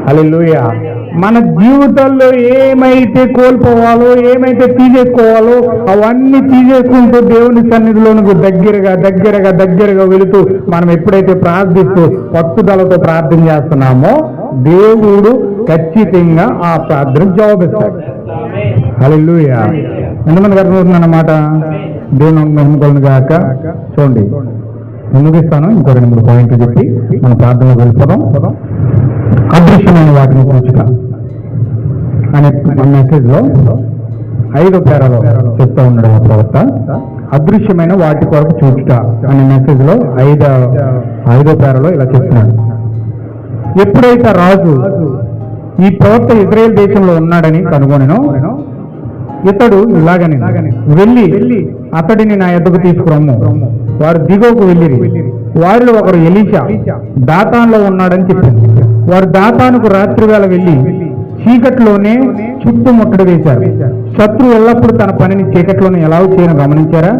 హల్లెలూయా. మన జీవితంలో ఏమైతే కోల్పోవాలో, ఏమైతే తీసేసుకోవాలో అవన్నీ తీసేసుకుంటూ దేవుని సన్నిధిలోనికి దగ్గరగా వెళుతూ మనం ఎప్పుడైతే ప్రార్థిస్తూ పట్టుదలతో ప్రార్థన చేస్తున్నామో దేవుడు ఖచ్చితంగా ఆ ప్రార్థన జవాబిస్తాడు. హల్లెలూయా. ఎంతమందికి అర్థమవుతుందన్నమాట? దేవుని మహిమ కలుగును గాక. చూడండి, ముగిస్తాను. ఇంకో 2-3 పాయింట్లు చెప్పి మన ప్రార్థనలో వెళ్ళిపోదాం. అదృశ్యమైన వాటిని చూచుట అనే మెసేజ్ లో 5వ పేరాలో చెప్తా ఉన్నాడు ఆ ప్రవక్త. అదృశ్యమైన వాటి కొరకు చూచుట అనే మెసేజ్ లో 5వ పేరాలో ఇలా చెప్తున్నాడు. ఎప్పుడైతే రాజు ఈ ప్రవక్త ఇజ్రాయేల్ దేశంలో ఉన్నాడని కనుగొనెనో ఇతడు ఇలాగని వెళ్ళి అతడిని నా ఎద్దకు తీసుకురమ్ము. వారు దిగువకు వెళ్ళిరి. వారిలో ఒకరు ఎలీషా దాతాన్లో ఉన్నాడని చెప్పింది. వారు దాతానుకు రాత్రి వేళ వెళ్ళి చీకట్లోనే చుట్టూ ముట్టడి వేశారు. శత్రువు ఎల్లప్పుడూ తన పనిని చీకట్లోనే ఎలా చేయని గమనించారా?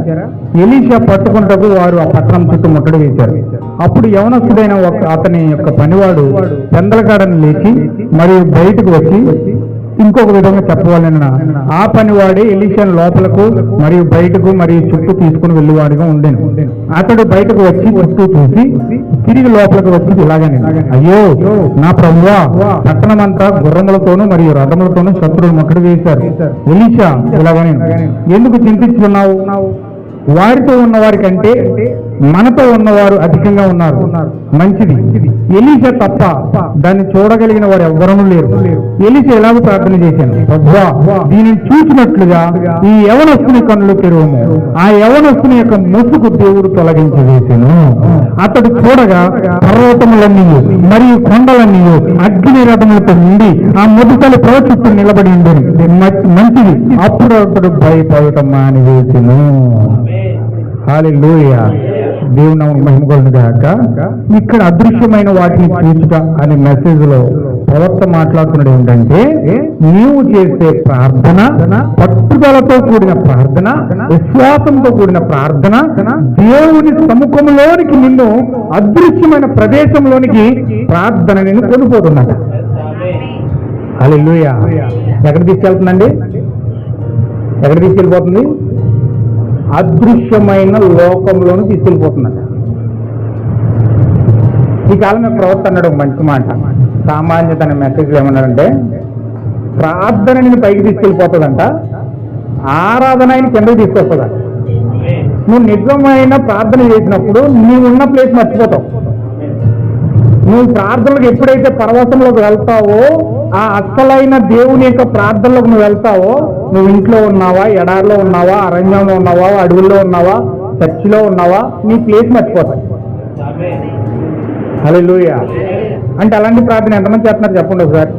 ఎలీషా పట్టుకుంటకు వారు ఆ పట్టణం చుట్టూ ముట్టడి వేశారు. అప్పుడు యవనస్తుడైన అతని యొక్క పనివాడు పెందలకాడని లేచి మరియు బయటకు వచ్చి, ఇంకొక విధంగా చెప్పవాలన్నా ఆ పనివాడే ఎలీషాను లోపలకు మరియు బయటకు మరియు చుట్టూ తీసుకుని వెళ్ళేవాడిగా ఉండేను. అతడు బయటకు వచ్చి చుట్టూ చూసి తిరిగి లోపలికి వచ్చి ఇలాగనే, అయ్యో నా ప్రభువా, పట్టణమంతా గుర్రములతోనూ మరియు రథములతోనూ శత్రువులు ముట్టడి వేశారు. ఎలీషా ఇలాగనే, ఎందుకు చింతిస్తున్నావు? వారితో ఉన్నవారి కంటే మనతో ఉన్నవారు అధికంగా ఉన్నారు. మంచిది, ఎలీషా తప్ప దాన్ని చూడగలిగిన వారు ఎవ్వరూ లేరు. ఎలీషా ఎలాగో ప్రార్థన చేశాను, ప్రభువా దీనిని చూసినట్లుగా ఈ యవనస్తుని కన్నులు తెరువము. ఆ యవనస్తుని యొక్క ముసుగు దేవుడు తొలగించి వేసాను. అతడు చూడగా పర్వతములన్నీ మరియు కొండలన్నీ అగ్ని రథములతో నిండి ఆ ముదుకలు పొల చుట్టూ నిలబడి ఉండేది. మంచిది, అప్పుడు అతడు భయపడటం మానివేసెను. హల్లెలూయా. దేవుని నామమునకు మహిమ కలుగును గాక. ఇక్కడ అదృశ్యమైన వాటిని చూచుట అనే మెసేజ్ లో ప్రవక్త మాట్లాడుతున్నది ఏంటంటే, నీవు చేసే ప్రార్థన పట్టుదలతో కూడిన ప్రార్థన, విశ్వాసంతో కూడిన ప్రార్థన దేవుని సముఖంలోనికి నిన్ను అదృశ్యమైన ప్రదేశంలోనికి ప్రార్థన నిన్ను కొనిపోతున్నట. హల్లెలూయా. ఎక్కడ తీసుకెళ్తుందండి? ఎక్కడ తీసుకెళ్ళిపోతుంది? అదృశ్యమైన లోకంలోని తీసుకెళ్ళిపోతుందట. ఈ కాలంలో ప్రవక్త అన్నాడు ఒక మంచి మాట. సామాన్యత అనే మెసేజ్ ఏమన్నాడంటే, ప్రార్థన నేను పైకి తీసుకెళ్ళిపోతుందంట, ఆరాధన ఆయన కిందకి తీసుకొస్తుందంట. నువ్వు నిజమైన ప్రార్థన చేసినప్పుడు నీవు ఉన్న ప్లేస్ మర్చిపోతావు. నువ్వు ప్రార్థనలకు ఎప్పుడైతే పర్వతంలోకి వెళ్తావో, ఆ అసలైన దేవుని యొక్క ప్రార్థనలకు నువ్వు వెళ్తావో, నువ్వు ఇంట్లో ఉన్నావా, ఎడారిలో ఉన్నావా, అరణ్యంలో ఉన్నావా, అడవుల్లో ఉన్నావా, చర్చిలో ఉన్నావా, నీ ప్లేస్ మర్చిపోతావు. హల్లెలూయా. అంటే అలాంటి ప్రార్థన ఎంతమంది చేస్తున్నారు చెప్పండి ఒకసారి.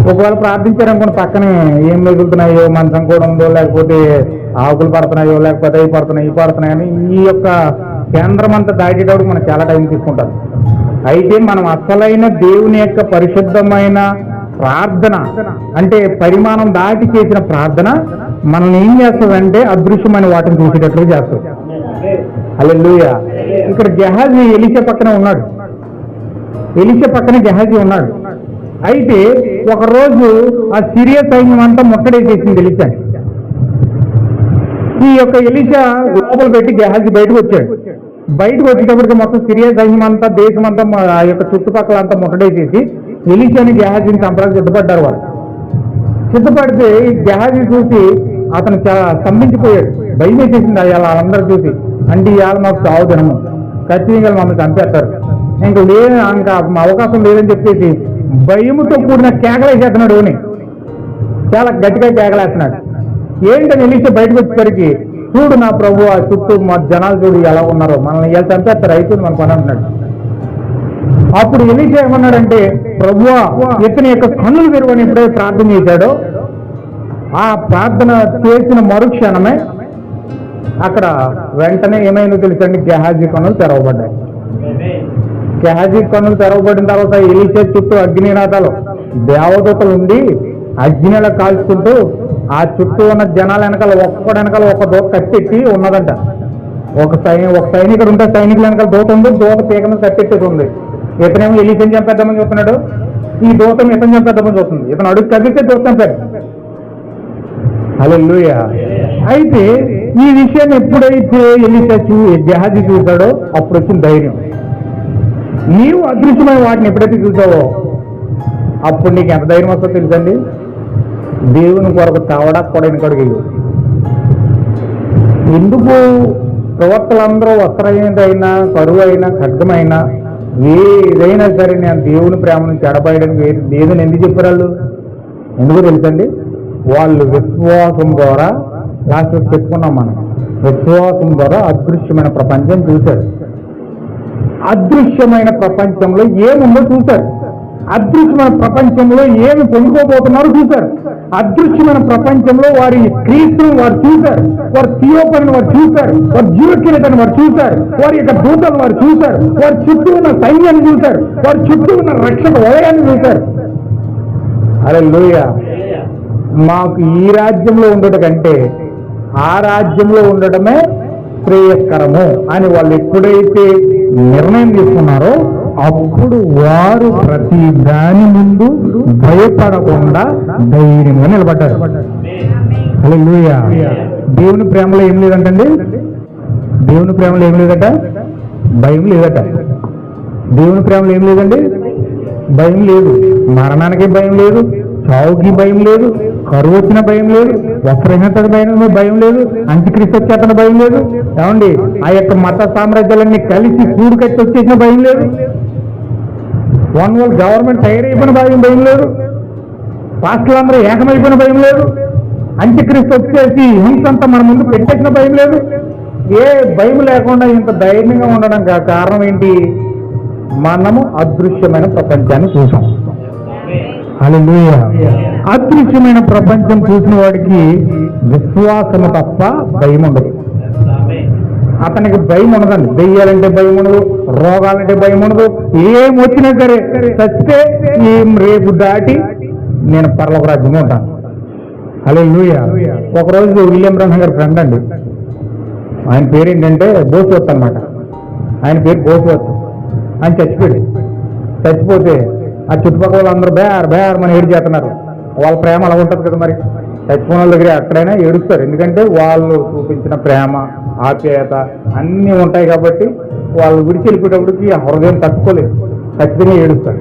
ఒకవేళ ప్రార్థించారనుకోండి, పక్కనే ఏం మిగులుతున్నాయో, మంచం కూడా ఉందో, లేకపోతే ఆకులు పడుతున్నాయో, లేకపోతే అవి పడుతున్నాయి, ఇవి పడుతున్నాయని ఈ యొక్క కేంద్రం అంతా దాటేటప్పుడు మనకు చాలా టైం తీసుకుంటారు. అయితే మనం అసలైన దేవుని యొక్క పరిశుద్ధమైన ప్రార్థన అంటే పరిమాణం దాటి చేసిన ప్రార్థన మనల్ని ఏం చేస్తుందంటే అదృశ్యమైన వాటిని చూసేటట్లు చేస్తుంది. హల్లెలూయా. ఇక్కడ గెహాజీ ఎలీషా పక్కన ఉన్నాడు. ఎలీషా పక్కన గెహాజీ ఉన్నాడు. అయితే ఒకరోజు ఆ సిరియా సైన్యం అంతా ముట్టడేసేసింది ఎలీషా. ఈ యొక్క ఎలీషా లోపల పెట్టి గెహాజీ బయటకు వచ్చాడు. బయటకు వచ్చేటప్పటికి మొత్తం సిరియా సైన్యం అంతా దేశం అంతా ఆ యొక్క చుట్టుపక్కల అంతా ముట్టడేసేసి ఎలీషాని గెహాజీని చంపడానికి సిద్ధపడ్డారు వాళ్ళు. సిద్ధపడితే ఈ గెహాజీ చూసి అతను చాలా స్తంభించిపోయాడు, భయం వేసేసింది అయ్యాల వాళ్ళందరూ చూసి. అంటే ఇవాళ మాకు చావు దినము, ఖచ్చితంగా మమ్మల్ని చంపేస్తారు, ఇంకా అవకాశం లేదని చెప్పేసి భయముతో కూడిన కేకలేసేస్తున్నాడు. అని చాలా గట్టిగా కేకలేస్తున్నాడు. ఏంటని ఎలీషా బయటకు వచ్చేసరికి, చూడు నా ప్రభు ఆ చుట్టూ మా జనాలు చూడు ఎలా ఉన్నారో, మనల్ని ఎలా చంపేస్తారు, అయిపోయింది మన పని అంటున్నాడు. అప్పుడు ఎలీషా ఏమన్నాడంటే, ప్రభువా ఇతని యొక్క కన్నులు తెరవని ఎప్పుడైతే ప్రార్థన చేశాడో ఆ ప్రార్థన చేసిన మరుక్షణమే అక్కడ వెంటనే ఏమైందో తెలుసండి, గెహాజీ కన్నులు తెరవబడ్డాయి. గెహాజీ కన్నులు తెరవబడిన తర్వాత ఎలీషా చుట్టూ అగ్నినాథాలు దేవదూతలు ఉండి అగ్నిలా కాల్చుకుంటూ ఆ చుట్టూ ఉన్న జనాల వెనకాల వెనకాల ఒక దూత కట్టెట్టి ఉన్నదంట. ఒక సైనికుడు ఉంటే సైనికుల వెనకాల దూత ఉంది, దూత పీక మీద కట్టెట్టేది ఉంది. ఇతనేమో ఎలీషాని చంపేద్దామని చూస్తున్నాడు, ఈ దూతం ఇతను చంపేద్దామని చూస్తుంది. ఇతను అడుగు కదిలితే దూత చంపాడు. హల్లెలూయా. అయితే ఈ విషయాన్ని ఎప్పుడైతే ఎలీషా గెహాజీ చూశాడో అప్పుడు వచ్చిన ధైర్యం. నీవు అదృశ్యమైన వాటిని ఎప్పుడైతే చూసావో అప్పుడు నీకు ఎంత ధైర్యం వస్తుందో తెలుసండి. దేవుని కొరకు తావడా కూడా వెనుకడుగు. ఎందుకు ప్రవక్తలందరూ వస్త్రహీనతైనా, కరువు అయినా, ఖడ్గమైనా ఏదైనా సరే నేను దేవుని ప్రేమ నుంచి ఎడబయడానికి లేదని ఎందుకు చెప్పారు? ఎందుకు తెలుసండి, వాళ్ళు విశ్వాసం ద్వారా, లాస్ట్ చెప్పుకున్నాం మనం, విశ్వాసం ద్వారా అదృశ్యమైన ప్రపంచం చూశారు. అదృశ్యమైన ప్రపంచంలో ఏముందో చూశారు. అదృశ్యమైన ప్రపంచంలో ఏమి పొందుకోబోతున్నారో చూశారు. అదృశ్యమైన ప్రపంచంలో వారి క్రీస్తుని వారు చూశారు, వారి థియోపని వారు చూశారు, వారి జీవకిరీటాన్ని వారు చూశారు, వారి యొక్క దూతలు వారు చూశారు, వారి చుట్టూ ఉన్న సైన్యాన్ని చూశారు, వారి చుట్టూ ఉన్న రక్షక వలయాన్ని చూశారు. హల్లెలూయా. మాకు ఈ రాజ్యంలో ఉండటం కంటే ఆ రాజ్యంలో ఉండటమే శ్రేయస్కరము అని వాళ్ళు ఎప్పుడైతే నిర్ణయం తీసుకున్నారో అప్పుడు వారు ప్రతి దాని ముందు భయపడకుండా ధైర్యంగా నిలబడ్డారు. హల్లెలూయా. దేవుని ప్రేమలో ఏం లేదంటండి, దేవుని ప్రేమలో ఏం లేదట, భయం లేదట. దేవుని ప్రేమలో ఏం లేదండి, భయం లేదు. మరణానికి భయం లేదు, చావుకి భయం లేదు, కరువు వచ్చిన భయం లేదు, వస్త్రహీనత భయం లేదు, అంత్యక్రీస్తు వచ్చేతన భయం లేదు. ఏమండి, ఆ యొక్క మత సామ్రాజ్యాలన్నీ కలిసి కూడు కట్టి వచ్చేసిన భయం లేదు, వన్ వరల్డ్ గవర్నమెంట్ తయారైపోయిన భయం లేదు, రాష్ట్రాలందరూ ఏకమైపోయిన భయం లేదు, అంత్యక్రీస్తు వచ్చేసి హింసంతా మన ముందు పెట్టేసిన భయం లేదు. ఏ భయం లేకుండా ఇంత ధైర్యంగా ఉండడం కారణం ఏంటి? మనము అదృశ్యమైన ప్రపంచాన్ని చూసాం. హల్లెలూయా. అదృశ్యమైన ప్రపంచం చూసిన వాడికి విశ్వాసము తప్ప భయం ఉండదు. అతనికి భయం ఉండదండి. దెయ్యాలంటే భయం ఉండదు, రోగాలంటే భయం ఉండదు, ఏం వచ్చినా సరే చస్తే రేపు దాటి నేను పరలోక రాజ్యంలో ఉంటాను. హల్లెలూయా. ఒకరోజు విలియం బ్రహ్మం గారి ఫ్రెండ్ అండి, ఆయన పేరు ఏంటంటే బోస్వర్త్ అనమాట. ఆయన పేరు బోస్వర్త్. ఆయన చచ్చిపోయాడు. చచ్చిపోతే ఆ చుట్టుపక్కల వాళ్ళందరూ బేర్ మన ఏడు చేస్తున్నారు. వాళ్ళ ప్రేమ అలా ఉంటుంది కదా, మరి చచ్చిపోయిన వాళ్ళ దగ్గర ఎక్కడైనా ఏడుస్తారు. ఎందుకంటే వాళ్ళు చూపించిన ప్రేమ, ఆప్యాయత అన్నీ ఉంటాయి కాబట్టి వాళ్ళు విడిచి వెళ్ళిపోయేటప్పటికి ఆ హృదయం తట్టుకోలేదు, ఖచ్చితంగా ఏడుస్తారు.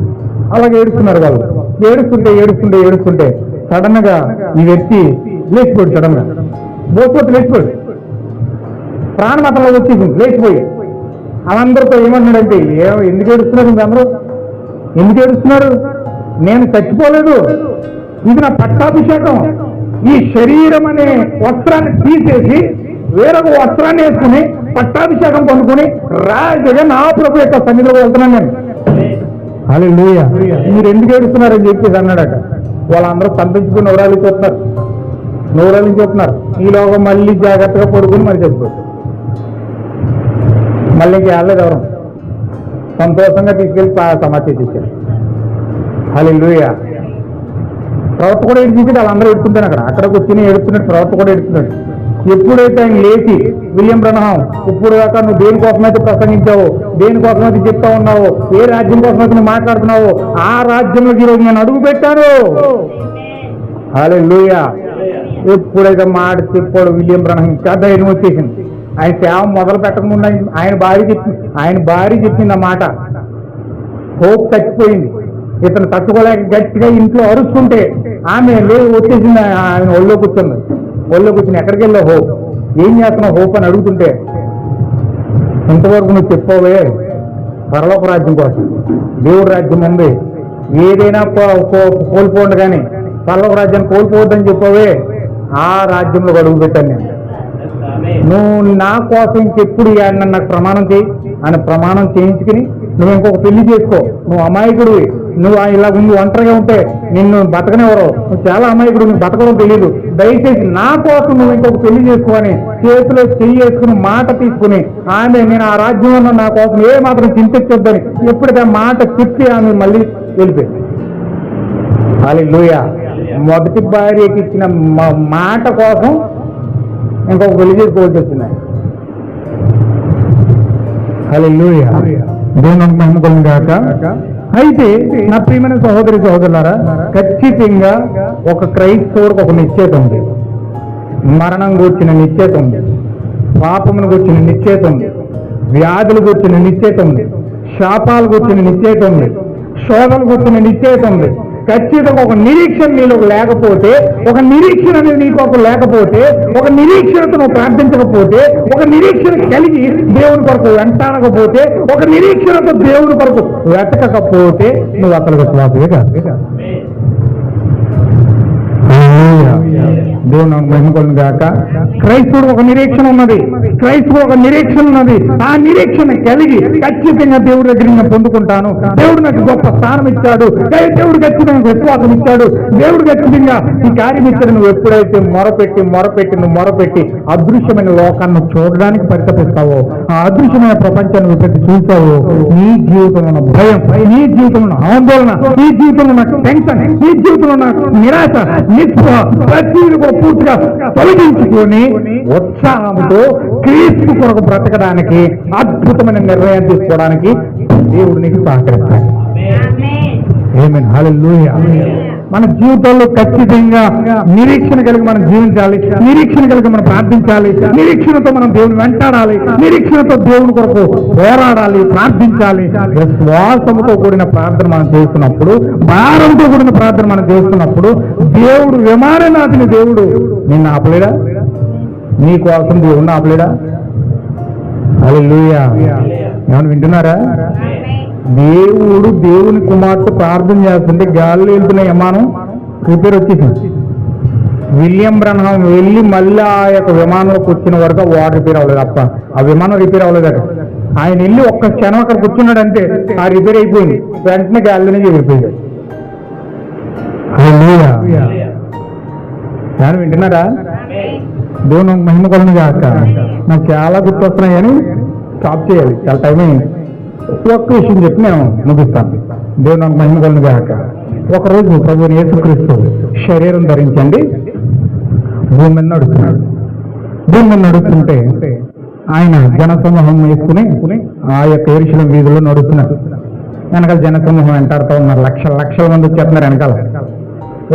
అలాగే ఏడుస్తున్నారు వాళ్ళు. ఏడుస్తుంటే సడన్ గా ఈ వ్యక్తి లేచిపోయాడు. సడన్ గా బోస్వర్త్ లేచిపోయాడు. ప్రాణమతంలో వచ్చేసింది, లేచిపోయి వాళ్ళందరితో ఏమన్నాడంటే, ఎందుకు ఏడుస్తున్నారు అందరూ, ఎందుకు ఏడుస్తున్నారు? నేను చచ్చిపోలేదు, ఇది నా పట్టాభిషేకం. ఈ శరీరం అనే వస్త్రాన్ని తీసేసి వేరొక వస్త్రాన్ని వేసుకుని పట్టాభిషేకం పొందుకుని రాజుగా నా ప్రభు యొక్క సన్నిధిలోకి వెళ్తున్నాను నేను. హల్లెలూయా. మీరు ఎందుకు ఏడుస్తున్నారని చెప్పేసి అన్నాడట. వాళ్ళందరూ సంతరించుకుని నోరాలు చెప్తున్నారు. ఈలోగా మళ్ళీ జాగ్రత్తగా పడుకుని మరి చెప్పారు. మళ్ళీ ఇంక వెళ్ళలేదు ఎవరు, సంతోషంగా తీసుకెళ్ళి సమాధి చేశారు. హల్లెలూయా. ప్రవక్త కూడా ఏడుచుంటే వాళ్ళందరూ ఏడుతుంటారు. అక్కడికి వచ్చి ఏడుస్తున్నాడు, ప్రవక్త కూడా ఏడుస్తున్నాడు. ఎప్పుడైతే ఆయన లేచి, విలియం బ్రహ్మం ఇప్పుడు దాకా నువ్వు దేనికోసమైతే ప్రసంగించావు, దేనికోసమైతే చెప్తా ఉన్నావు, ఏ రాజ్యం కోసమైతే నువ్వు మాట్లాడుతున్నావు, ఆ రాజ్యంలోకి ఈరోజు నేను అడుగు పెట్టాను. హల్లెలూయా. ఎప్పుడైతే మాట చెప్పాడు విలియం బ్రహ్మం ఇంకా ధైర్యం వచ్చేసింది. ఆయన సేవ మొదలు పెట్టకముందు ఆయన భార్య చెప్పింది అన్నమాట. హోప్ చచ్చిపోయింది. ఇతను తట్టుకోలేక గట్టిగా ఇంట్లో అరుస్తుంటే ఆమె లేదు వచ్చేసింది. ఆయన ఒళ్ళో కూర్చుని ఎక్కడికి వెళ్ళావు హోప్, ఏం చేస్తున్నావు హోప్ అని అడుగుతుంటే, ఇంతవరకు నువ్వు చెప్పవే పరలోక రాజ్యం కోసం, దేవుడి రాజ్యం ఉంది, ఏదైనా కోల్పోండి కానీ పరలోక రాజ్యాన్ని కోల్పోవద్దని చెప్పవే, ఆ రాజ్యంలో అడుగు పెట్టాను నేను. నువ్వు నా కోసం ఇంకెప్పుడు నాకు ప్రమాణం చేయి అని ప్రమాణం చేయించుకుని నువ్వు ఇంకొక పెళ్లి చేసుకో, నువ్వు అమాయకుడివి, నువ్వు ఇలా నువ్వు ఒంటరిగా ఉంటే నిన్ను బతకనివ్వరు, నువ్వు చాలా అమాయకుడు, నువ్వు బతకడం తెలియదు, దయచేసి నా కోసం నువ్వు ఇంకొక పెళ్లి చేసుకోని చేతిలో చెయ్యి వేసుకుని మాట తీసుకుని ఆమె నేను ఆ రాజ్యంలో నా కోసం ఏ మాత్రం చింతించొద్దని ఎప్పుడైతే మాట చెప్పి ఆమె మళ్ళీ వెళ్ళిపోయింది. హల్లెలూయా. మొదటి భార్యకి ఇచ్చిన మాట కోసం ఇంకొక పెళ్లి చేసుకోవాల్సి వచ్చింది. హల్లెలూయా. దేవునికి మహిమ కలుగును గాక. అయితే నా ప్రియమైన సహోదరి సహోదరులారా, ఖచ్చితంగా ఒక క్రైస్తవుడికి ఒక నిశ్చయిత ఉంది. మరణం గురించిన నిశ్చయిత ఉంది, పాపమును గురించిన నిశ్చయిత ఉంది, వ్యాధులు గురించిన నిశ్చయిత ఉంది, శాపాలు గురించిన నిశ్చయిత ఉంది, శోధనలు గురించిన నిశ్చయిత ఉంది. ఖచ్చితంగా ఒక నిరీక్షణ నీలో లేకపోతే, ఒక నిరీక్షణ అనేది నీకు లేకపోతే, ఒక నిరీక్షణతో నువ్వు ప్రార్థించకపోతే, ఒక నిరీక్షణ కలిగి దేవుని కొరకు వెంటాడకపోతే, ఒక నిరీక్షణతో దేవుని కొరకు వెతకకపోతే నువ్వు అతనికి విశ్వాసమే కాదు. దేవుని మహిమ కలుగును గాక. క్రైస్తవుడు ఒక నిరీక్షణ ఉన్నది, క్రైస్తవుడు ఒక నిరీక్షణ ఉన్నది. ఆ నిరీక్షణ కలిగి ఖచ్చితంగా దేవుడి దగ్గర నేను పొందుకుంటాను, దేవుడు నాకు గొప్ప స్థానం ఇచ్చాడు, దేవుడు ఖచ్చితంగా విశ్వాసం ఇచ్చాడు, దేవుడు ఖచ్చితంగా ఈ కార్యం ఇచ్చాడు. నువ్వు ఎప్పుడైతే మొరపెట్టి అదృశ్యమైన లోకాన్ని చూడడానికి పరితపిస్తావో, ఆ అదృశ్యమైన ప్రపంచాన్ని విపెట్టి చూసావో, నీ జీవితంలో ఉన్న భయం, నీ జీవితంలో ఉన్న ఆందోళన, నీ జీవితంలో ఉన్న టెన్షన్, నీ జీవితంలో ఉన్న నిరాశ, నిస్పృహ ప్రతిదీ కూడా పూర్తిగా తొలగించుకొని ఉత్సాహంతో క్రీస్తు కొరకు బ్రతకడానికి, అద్భుతమైన నిర్ణయం తీసుకోవడానికి దేవుడు నీకు సహకరిస్తాడు. ఆమేన్. హల్లెలూయా. మన జీవితంలో ఖచ్చితంగా నిరీక్షణ కలిగి మనం జీవించాలి, నిరీక్షణ కలిగి మనం ప్రార్థించాలి, నిరీక్షణతో మనం దేవుని వెంటాడాలి, నిరీక్షణతో దేవుని కొరకు పోరాడాలి, ప్రార్థించాలి. విశ్వాసంతో కూడిన ప్రార్థన మనం చేస్తున్నప్పుడు, భారంతో కూడిన ప్రార్థన మనం చేస్తున్నప్పుడు దేవుడు విమాననాథుని దేవుడు నిన్ను ఆపలేడా? నీ కోసం దేవుడిని ఆపలేడా? హల్లెలూయా. ఏమన్నా వింటున్నారా? దేవుని కుమార్తె ప్రార్థన చేస్తుంటే గాల్లో వెళ్తున్న విమానం రిపేర్ వచ్చేసింది. విలియం బ్రన్హాం వెళ్ళి మళ్ళీ ఆ యొక్క విమానంలోకి వచ్చిన వరకు వాటర్ రిపేర్ అవ్వలేదు, ఆ విమానం రిపేర్ అవ్వలేదట. ఆయన వెళ్ళి ఒక్క క్షణం అక్కడ కూర్చున్నాడంటే ఆ రిపేర్ అయిపోయింది, వెంటనే గాల్లోనే వెళ్ళిపోయింది. నేను వింటున్నారా? దేవుని మహిమ కలుగును గాక. నాకు చాలా గుర్తొస్తున్నాయి కానీ స్టాప్ చేయాలి, చాలా టైం అయింది. ఒక్క విషయం చెప్పి నేను ముగిస్తాను. దేవుని మహిమ కలుగును గాక. ఒకరోజు ప్రభువుని యేసుక్రీస్తు శరీరం ధరించండి భూమి మీద నడుస్తున్నాడు. భూమి మీద నడుస్తుంటే ఆయన జనసమూహం వేసుకుని ఆ యొక్క యెరూషలేము వీధుల్లో నడుస్తున్నాడు. వెనకాల జనసమూహం వెంటాడుతూ ఉన్నారు, లక్షల మంది వచ్చేస్తున్నారు వెనకాల.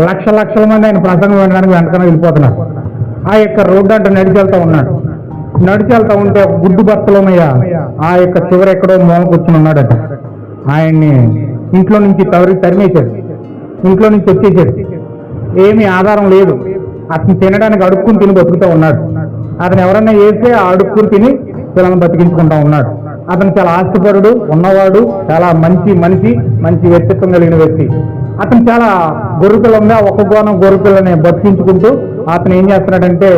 లక్షల మంది ఆయన ప్రసంగం వినడానికి వెనకనే వెళ్ళిపోతున్నారు. ఆ యొక్క రోడ్డు అంటే నడిచి వెళ్తా ఉంటే గుడ్డు భర్తలోనయ్య ఆ యొక్క చివరి ఎక్కడో మోనకొచ్చిన ఉన్నాడట. ఆయన్ని ఇంట్లో నుంచి తరిమేశాడు, ఇంట్లో నుంచి వచ్చేసాడు. ఏమీ ఆధారం లేదు, అతను తినడానికి అడుక్కుని తిని బతుకుతూ ఉన్నాడు. అతను ఎవరన్నా వేస్తే ఆ అడుక్కుని తిని పిల్లలను బతికించుకుంటా ఉన్నాడు. అతను చాలా ఆస్తిపరుడు ఉన్నవాడు, చాలా మంచి మనిషి, మంచి వ్యక్తిత్వం కలిగిన వ్యక్తి. అతను చాలా గొర్రెపిల్లంగా ఒక్క గోనం గొర్రెపిల్లని బతికించుకుంటూ అతను ఏం చేస్తున్నాడంటే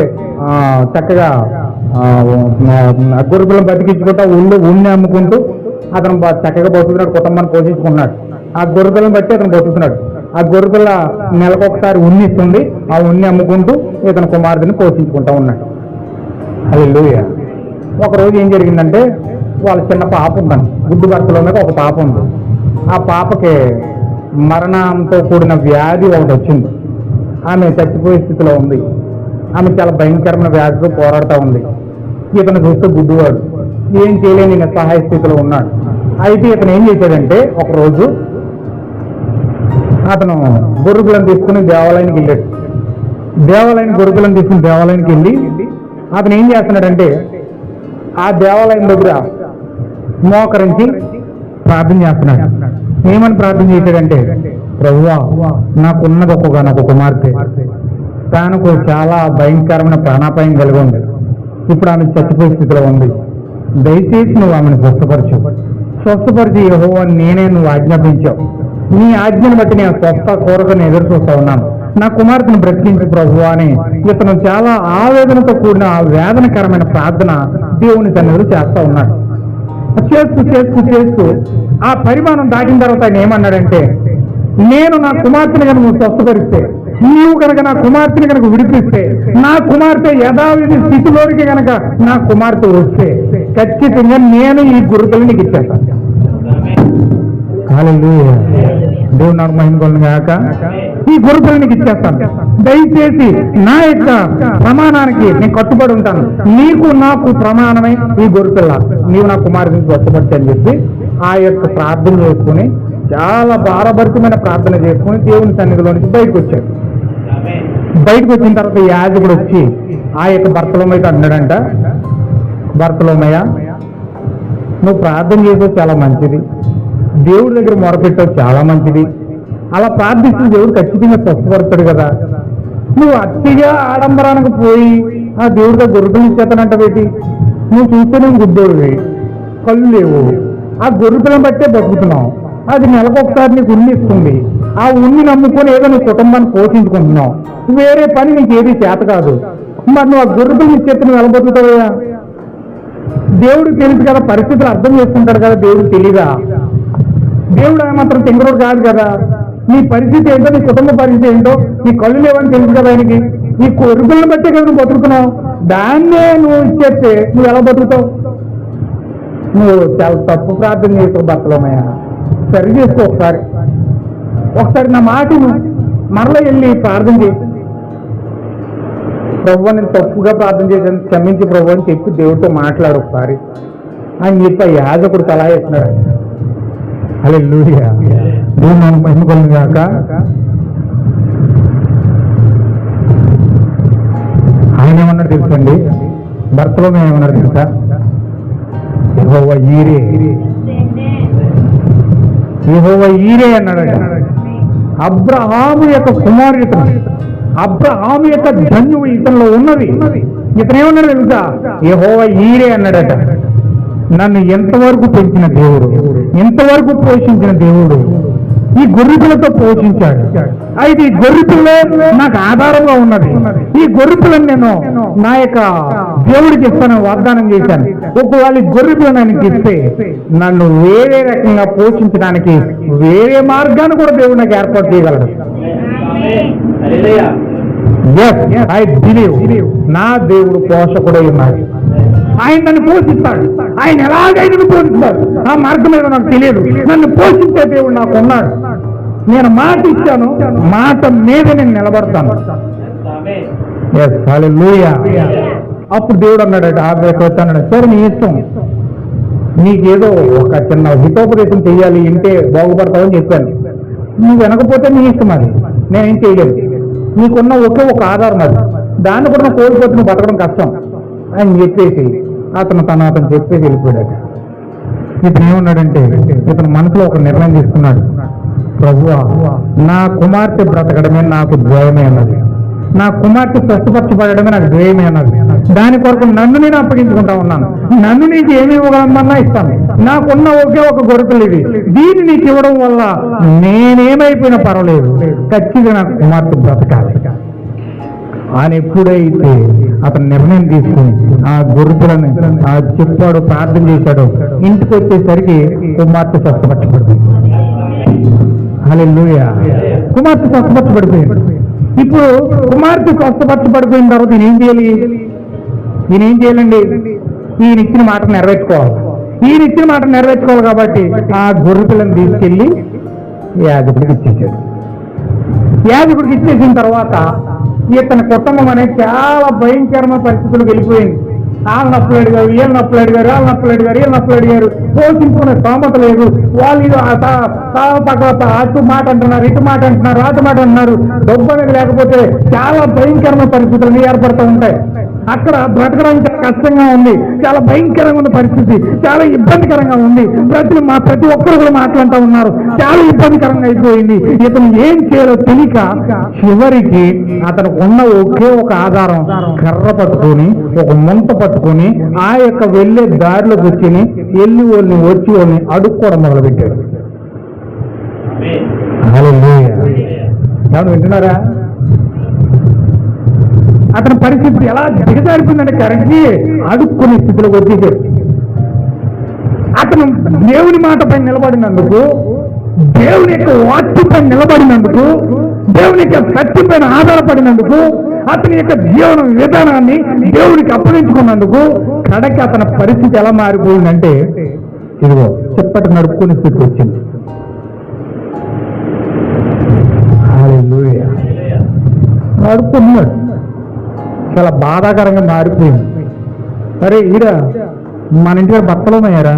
చక్కగా గొర్రెపిల్లని బతికించుకుంటూ ఉన్ని అమ్ముకుంటూ అతను చక్కగా బతుకుతున్నాడు, కుటుంబాన్ని పోషించుకున్నాడు. ఆ గొర్రెపిల్లని బట్టి అతను బతుకుతున్నాడు. ఆ గొర్రెపిల్ల నెలకొకసారి ఉన్ని ఇస్తుంది, ఆ ఉన్ని అమ్ముకుంటూ ఇతను కుమారుడిని పోషించుకుంటూ ఉన్నాడు. హల్లెలూయా. ఒకరోజు ఏం జరిగిందంటే వాళ్ళ చిన్న పాప ఉందండి, గుడ్డు భర్తలోనే ఒక పాప ఉంది. ఆ పాపకి మరణంతో కూడిన వ్యాధి ఒకటి వచ్చింది. ఆమె చచ్చిపోయే స్థితిలో ఉంది. ఆమె చాలా భయంకరమైన వ్యాధితో పోరాడుతూ ఉంది. ఇతను చూస్తే గుడ్డువాడు, ఏం చేయలేని నిస్సహాయ స్థితిలో ఉన్నాడు. అయితే ఇతను ఏం చేశాడంటే ఒకరోజు అతను గొర్రెపిల్లను తీసుకుని దేవాలయానికి వెళ్ళాడు. గొర్రెపిల్లను తీసుకుని దేవాలయానికి వెళ్ళి అతను ఏం చేస్తున్నాడంటే ఆ దేవాలయం దగ్గర మోకరించి ప్రార్థన చేస్తున్నాడు. ఏమని ప్రార్థన చేశాడంటే, ప్రభువా నాకున్నది నాకు కుమార్తె, తనకు చాలా భయంకరమైన ప్రాణాపాయం కలిగి ఉంది. ఇప్పుడు ఆమె చచ్చిపోయే స్థితిలో ఉంది. దయచేసి నువ్వు ఆమెను స్వస్థపరిచి యెహోవా నేనే నువ్వు ఆజ్ఞాపించావు. నీ ఆజ్ఞను బట్టి నేను స్వస్థ కోరకను ఎదురు చూస్తా ఉన్నాను. నా కుమార్తెను బ్రతికించు ప్రభువా అని ఇతను చాలా ఆవేదనతో కూడిన వేదనకరమైన ప్రార్థన దేవుని సన్నిధిలో చేస్తా ఉన్నాడు. చేస్తూ ఆ పరిమాణం దాటిన తర్వాత ఆయన ఏమన్నాడంటే, నేను నా కుమార్తెని కనుక నువ్వు స్వస్థపరిస్తే, నీవు కనుక నా కుమార్తెని కనుక విడిపిస్తే, నా కుమార్తె యథావిధి స్థితిలోనికి కనుక నా కుమార్తె వస్తే ఖచ్చితంగా నేను ఈ గురుతులు నీకు ఇచ్చేస్తాను. హల్లెలూయా. దేవుడు నాకు మహిమ కలుగును గాక. ఈ గురుతులు నీకు ఇచ్చేస్తాను. దయచేసి నా యొక్క ప్రమాణానికి నేను కట్టుబడి ఉంటాను. నీకు నాకు ప్రమాణమై ఈ గురుతుల నీవు నా కుమార్తెని స్వస్థపరిచి అని చెప్పి ఆ యొక్క ప్రార్థన చేసుకుని చాలా భారభరితమైన ప్రార్థన చేసుకుని దేవుని సన్నిధిలో నుంచి బయటకు వచ్చాడు. బయటకు వచ్చిన తర్వాత యాజకుడు వచ్చి ఆ యొక్క బర్తలోమయ్యతో అన్నాడంట, బర్తలోమయ్య నువ్వు ప్రార్థన చేసేది చాలా మంచిది, దేవుడి దగ్గర మొరపెట్టావు చాలా మంచిది, అలా ప్రార్థిస్తే దేవుడు ఖచ్చితంగా స్వస్థపడతాడు కదా. నువ్వు అతిగా ఆడంబరానికి పోయి ఆ దేవుడి దగ్గర గొర్రెలు ఇచ్చేతనంట పెట్టి నువ్వు చూస్తే నువ్వు గుడ్డోడివి, కళ్ళు లేవు, ఆ గొర్రెలను బట్టే బతుకుతున్నావు. అది నెలకొకసారి నీకు ఉన్ని ఇస్తుంది. ఆ ఉన్ని నమ్ముకొని ఏదో నీ కుటుంబాన్ని పోషించుకుంటున్నావు. వేరే పని నీకు ఏది చేత కాదు. మరి నువ్వు ఆ గొర్రెలు ఇచ్చేస్తే నువ్వు ఎలా బతుకుతావయ్యా? దేవుడికి తెలుసు కదా, పరిస్థితులు అర్థం చేసుకుంటాడు కదా. దేవుడికి తెలీదా? దేవుడు మాత్రం తెంగరోడు కాదు కదా. నీ పరిస్థితి ఏంటో, నీ కుటుంబ పరిస్థితి ఏంటో, నీ కళ్ళు లేవని తెలుసు కదా ఆయనకి. నీ కొరుకులను బట్టే కదా నువ్వు బతుకుతున్నావు. దాన్నే నువ్వు ఇచ్చేస్తే నువ్వు ఎలా బతుకుతావు? నువ్వు చాలా తప్పు ప్రార్థన చేస్తావు బతలమయ్యా. సరి చేసుకో ఒకసారి నా మాటను మరలా వెళ్ళి ప్రార్థన చేసి, ప్రభు నేను తప్పుగా ప్రార్థన చేశాను, క్షమించి ప్రభు అని చెప్పి దేవుడితో మాట్లాడు ఒకసారి అని చెప్పి యాజకుడు సలహా ఇస్తున్నాడు. హల్లెలూయా. దేవుడు మనకు మహిమ కలుగును గాక. ఆయన ఏమన్నాడు తెలుసండి, భర్తలో ఏమన్నాడు తెలుసా? యెహోవా ఈరే, యెహోవా ఈరే అన్నాడట. అబ్రహాము యొక్క కుమారుడు, అబ్రహాము యొక్క ధన్యువు ఇతనిలో ఉన్నది. ఇతను ఏమన్నాడు తెలుసా? యెహోవా ఈరే అన్నాడట. నన్ను ఎంతవరకు పెంచిన దేవుడు, ఎంతవరకు పోషించిన దేవుడు ఈ గొర్రెపిల్లతో పోషించాడు. అయితే ఈ గొర్రెపిల్లే నాకు ఆధారంగా ఉన్నది. ఈ గొర్రెపిల్లని నేను నా యొక్క దేవుడికి ఇస్తానని వాగ్దానం చేశాను. ఒకవేళ ఈ గొర్రెపిల్లని ఆయనకి ఇస్తే నన్ను వేరే రకంగా పోషించడానికి వేరే మార్గాన్ని కూడా దేవుడు నాకు ఏర్పాటు చేయగలడు. ఐ బిలీవ్ నా దేవుడు పోషకుడై ఉన్నాడు. ఆయన నన్ను పోషిస్తాడు. ఆయన ఎలాగైనా పోషిస్తాడు. ఆ మార్గం మీద నాకు తెలియదు. నన్ను పోషించే దేవుడు నాకు ఉన్నాడు. నేను మాట ఇచ్చాను, మాట మీద నేను నిలబడతాను. హల్లెలూయా. అప్పుడు దేవుడు అన్నాడు, అన్నాడు, సరే నీ ఇష్టం, నీకేదో ఒక చిన్న హితోపదేశం చెయ్యాలి, ఇంటే బాగుపడతావని చెప్పాను. నువ్వు వినకపోతే నీ ఇష్టం, అది నేనేం చేయలేదు. నీకున్న ఒకే ఒక ఆధారం అది, దాన్ని కూడా నువ్వు కోల్పోతే నువ్వు బతకడం కష్టం అని చెప్పేసి అతను చెప్పేసి వెళ్ళిపోయాడు. ఇతను ఏమన్నాడంటే, ఇతను మనసులో ఒక నిర్ణయం తీసుకున్నాడు, ప్రభువా నా కుమార్తె బ్రతకడమే నాకు ద్వయమే అన్నది, నా కుమార్తె స్వస్థపరచబడమే నాకు ద్వయమే అన్నది. దాని కొరకు నన్ను నేను అప్పగించుకుంటా ఉన్నాను. నన్ను నీకు ఏమి ఇవ్వగలమన్నా ఇస్తాను. నాకున్న ఒకే ఒక గొర్రెలు ఇది, దీన్ని నీకు ఇవ్వడం వల్ల నేనేమైపోయినా పర్వాలేదు, ఖచ్చితంగా నాకు కుమార్తె బ్రతకాలి ఆయన ఎప్పుడైతే అతను నిర్ణయం తీసుకుని ఆ గొర్రెలను చెప్పాడు, ప్రార్థన చేశాడు, ఇంటికి వచ్చేసరికి కుమార్తె స్వస్థపరచబడింది. హల్లెలూయా. కుమార్తె స్వస్థపరచబడిపోయింది. ఇప్పుడు కుమార్తె స్వస్థపరచబడిపోయిన తర్వాత ఈయన ఏం చేయాలండి? ఈయన ఇచ్చిన మాట నెరవేర్చుకోవాలి. ఈయన ఇచ్చిన మాట నెరవేర్చుకోవాలి కాబట్టి ఆ గొర్రెలను తీసుకెళ్లి యాజకుడికి ఇచ్చేసాడు. యాజకుడికి ఇచ్చేసిన తర్వాత ఇతని కుటుంబం అనేది చాలా భయంకరమైన పరిస్థితులకు వెళ్ళిపోయింది. వాళ్ళ నప్పులు అడిగారు, వీళ్ళ నప్పులు అడిగారు, వాళ్ళ నప్పులు అడిగారు, వీళ్ళ నప్పులు అడిగారు. పోషించుకునే స్తోమత లేదు. వాళ్ళు పక్క అటు మాట అంటున్నారు, ఇటు మాట అంటున్నారు, అటు మాట అంటున్నారు. డబ్బు అనేది లేకపోతే చాలా భయంకరమైన పరిస్థితులు ఏర్పడుతూ ఉంటాయి. అక్కడ బ్రతకడం చాలా కష్టంగా ఉంది, చాలా భయంకరంగా ఉన్న పరిస్థితి, చాలా ఇబ్బందికరంగా ఉంది. ప్రతి ఒక్కరు కూడా మాట్లాడుతూ ఉన్నారు, చాలా ఇబ్బందికరంగా అయిపోయింది. ఇతను ఏం చేయాలో తెలియక చివరికి అతను ఉన్న ఒకే ఒక ఆధారం కర్ర పట్టుకొని, ఒక ముంత పట్టుకొని ఆ యొక్క వెళ్ళే దారిలోకి వచ్చి వెళ్ళి వాళ్ళని వచ్చి వాళ్ళని అడుక్కోవడం మొదలుపెట్టాడు. ఏమన్నా వింటున్నారా? అతని పరిస్థితి ఎలా దిగజారిపోయిందంటే కరెక్ట్గా అడుక్కునే స్థితిలోకి వచ్చేసాడు. అతను దేవుని మాట పైన నిలబడినందుకు, దేవుని యొక్క వాక్య పైన నిలబడినందుకు, దేవుని యొక్క సత్యం పైన ఆధారపడినందుకు, అతని యొక్క జీవన విధానాన్ని దేవునికి అప్పగించుకున్నందుకు కడకి అతని పరిస్థితి ఎలా మారిపోయిందంటే ఇదిగో చెప్పటి నడుపుకునే స్థితికి వచ్చింది. నడుపుకున్నాడు, చాలా బాధాకరంగా మారిపోయింది. సరే ఈడ మన ఇంటి భర్తలోమయ్యారా,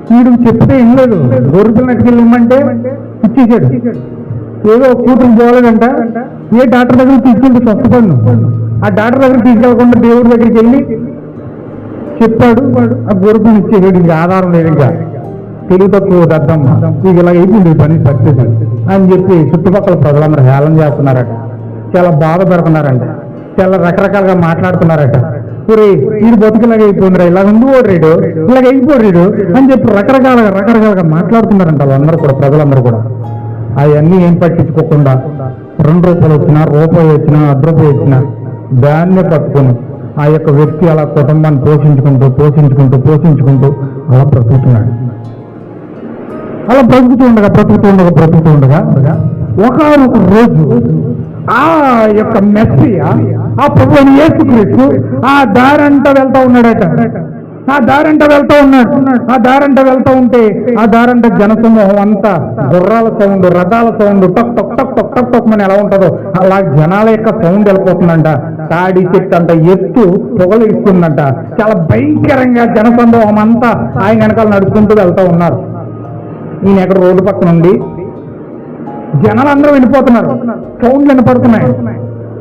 వీడు చెప్తే ఏం లేదు, గొర్రెలు నట్టుకెళ్ళి ఇమ్మంటే ఇచ్చేసాడు. ఏదో కూతురు పోలేదంట, ఏ డాక్టర్ దగ్గర తీసుకెళ్తే స్వస్థపడిను. ఆ డాక్టర్ దగ్గర తీసుకెళ్లకుండా దేవుడి దగ్గరికి వెళ్ళి చెప్పాడు, ఆ గొర్రెలు ఇచ్చేసాడు. ఇంకా ఆధారం లేదు, ఇంకా తెలుగు తక్కువ దద్దమ్మ, ఇక ఇలా అయిపోయింది పని పరిస్థితి అని చెప్పి చుట్టుపక్కల ప్రజలందరూ హేళన చేస్తున్నారట, చాలా బాధ పెడుతున్నారంట, చాలా రకరకాలుగా మాట్లాడుతున్నారట. పూరి వీడు బతుకులాగా అయిపోయిందిరా, ఇలాగ ఉండిపోరేడు, ఇలాగ అయిపోరేడు అని చెప్పి రకరకాలుగా మాట్లాడుతున్నారంట వాళ్ళందరూ కూడా, ప్రజలందరూ కూడా. అవన్నీ ఏం పట్టించుకోకుండా 2 రూపాయలు వచ్చినా, రూపాయి వచ్చినా, 10 రూపాయలు వచ్చినా దాన్నే పట్టుకొని ఆ యొక్క వ్యక్తి అలా కుటుంబాన్ని పోషించుకుంటూ అలా బ్రతుకుతున్నాడు. అలా బ్రతుకుతూ ఉండగా ఒకనొక రోజు ఆ యొక్క మెస్సియా, ఆ ప్రభువుని యేసుక్రీస్తు ఆ దారంతా వెళ్తా ఉన్నాడట. ఆ దారంట వెళ్తా ఉంటే ఆ దారంట జనసమూహం అంతా గుర్రాల సౌండ్, రథాల సౌండ్, టక్ టక్ టక్ టక్ టక్ టక్ అని ఎలా ఉంటుందో అలా జనాల యొక్క సౌండ్ వెళ్ళిపోతుందంట. తాడి చెట్టు అంత ఎత్తు పొగలు ఇస్తుందంట. చాలా భయంకరంగా జనసమూహం అంతా ఆయన వెనకాల నడుచుకుంటూ వెళ్తా ఉన్నారు. ఈయన ఎక్కడ రోడ్డు పక్కన ఉండి జనాలందరూ వెళ్ళిపోతున్నారు, సౌండ్లు వినపడుతున్నాయి.